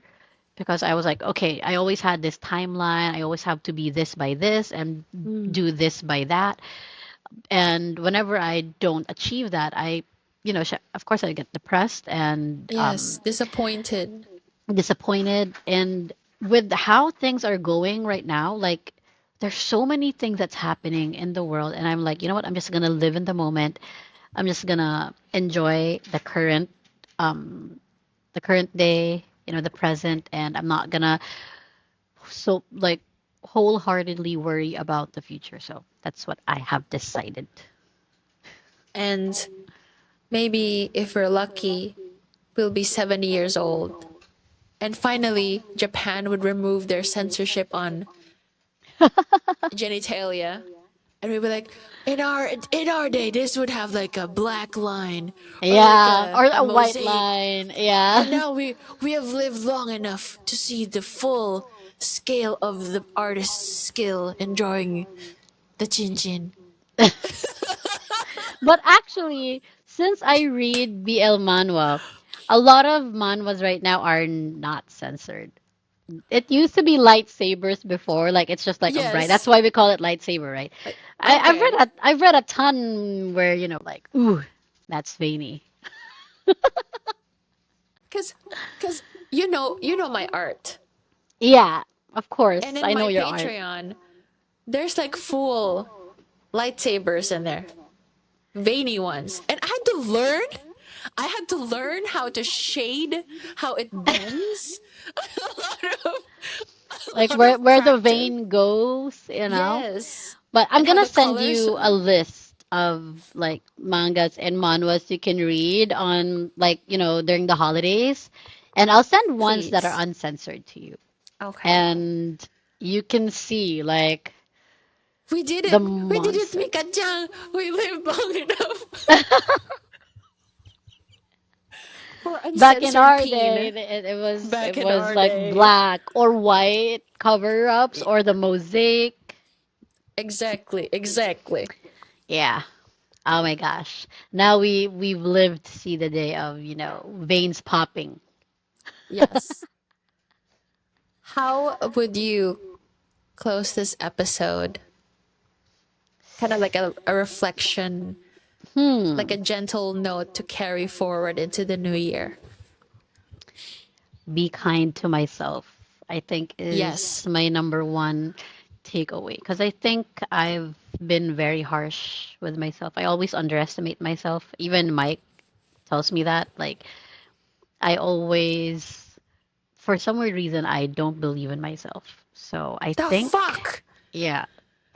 because I was like, okay, I always had this timeline. I always have to be this by this and Mm. do this by that. And whenever I don't achieve that, of course, I get depressed and Yes, disappointed. disappointed. And with how things are going right now, like there's so many things that's happening in the world, and I'm like, you know what? I'm just gonna live in the moment. I'm just gonna enjoy the current day, the present, and I'm not gonna so like wholeheartedly worry about the future. So that's what I have decided. And maybe if we're lucky, will be 70 years old. And finally, Japan would remove their censorship on genitalia. And we'd be like, in our day, this would have like a black line or like Yeah, or a a white mosaic. line. And Yeah. now we have lived long enough to see the full scale of the artist's skill in drawing the chin chin. But actually, since I read BL manhwa, a lot of manhwas right now are not censored. It used to be lightsabers before, like it's just like a bright. That's Yes. why we call it lightsaber, right? Like, I've read okay. a ton where like ooh, that's veiny. Cause, cause you know my art. Yeah, of And course, in I know my your art. Patreon, there's like full lightsabers in there. Veiny ones. And I had to learn how to shade, how it bends. a lot of a Like lot of where the practice. vein goes. Yes. But I'm And how gonna the send colors you a list of like mangas and manhwas you can read on during the holidays, and I'll send ones that are please. uncensored to you, Okay. and you can see like We did the it. We did it, monster. Mika-chan. We lived long enough for Back in uncensored our day, peen. it Back in was our like day. black or white cover-ups or the mosaic. Exactly. Exactly. Yeah. Oh my gosh. Now we've lived to see the day of, veins popping. Yes. How would you close this episode? Kind of like a reflection, like a Hmm. gentle note to carry forward into the new year. Be kind to myself, I think Yes. is my number one takeaway. Because I think I've been very harsh with myself. I always underestimate myself. Even Mike tells me that. Like, I always, for some weird reason, I don't believe in myself. So I The think, fuck? yeah,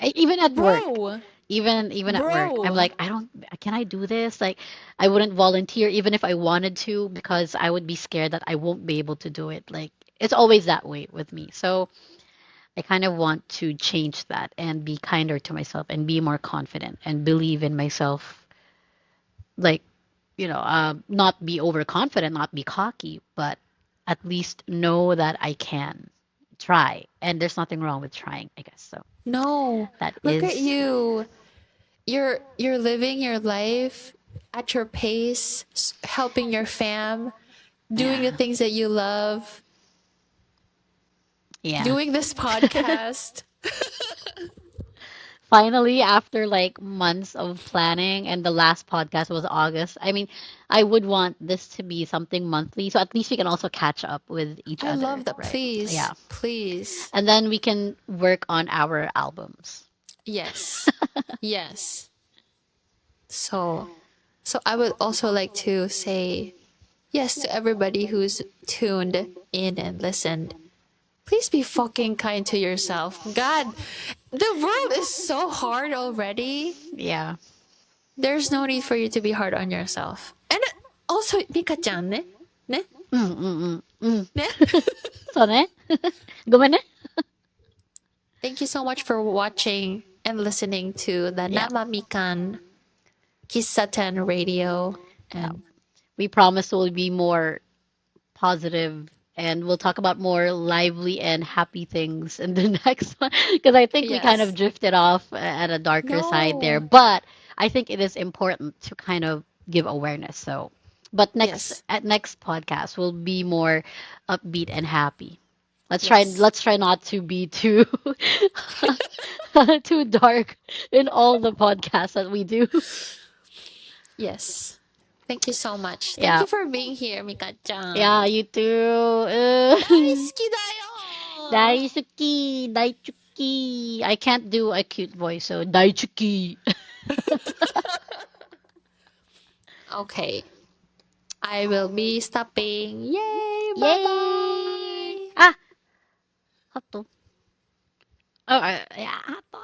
even at work. Bro. Even at work, I'm Bro. like, I don't, can I do this? Like, I wouldn't volunteer even if I wanted to because I would be scared that I won't be able to do it. Like, it's always that way with me. So I kind of want to change that and be kinder to myself and be more confident and believe in myself. Like, not be overconfident, not be cocky, but at least know that I can try. And there's nothing wrong with trying, I guess. So No. that Look at is, you. You're living your life at your pace, helping your fam, doing the yeah, things that you love, yeah. doing this podcast. Finally, after like months of planning, and the last podcast was August. I mean, I would want this to be something monthly, so at least we can also catch up with each I other, love that. right? Yeah. Please. Please. And then we can work on our albums. Yes. Yes. So so I would also like to say yes to everybody who's tuned in and listened. Please be fucking kind to yourself. God, the world is so hard already. Yeah. There's no need for you to be hard on yourself. And also, Mika-chan, ne? Ne? Mm, mm, mm, mm. Ne? So ne? Gumane? Thank you so much for watching and listening to the Yeah. NamaMikan Kissaten Radio. Yeah. And We promise we'll be more positive and we'll talk about more lively and happy things in the next one because I think we kind of yes. drifted off at a darker side there, No. but I think it is important to kind of give awareness. So, but Yes. next podcast will be more upbeat and happy. Yes. Let's try not to be too too dark in all the podcasts that we do. Yes. Thank you so much. Thank Yeah. you for being here, Mika-chan. Yeah, you too. 大好きだよ Daisuki, Daichuki. I can't do a cute voice, so Daichuki. Okay. I will be stopping. Yay! Bye Yay! bye. Ah, hato. Oh, yeah, hato.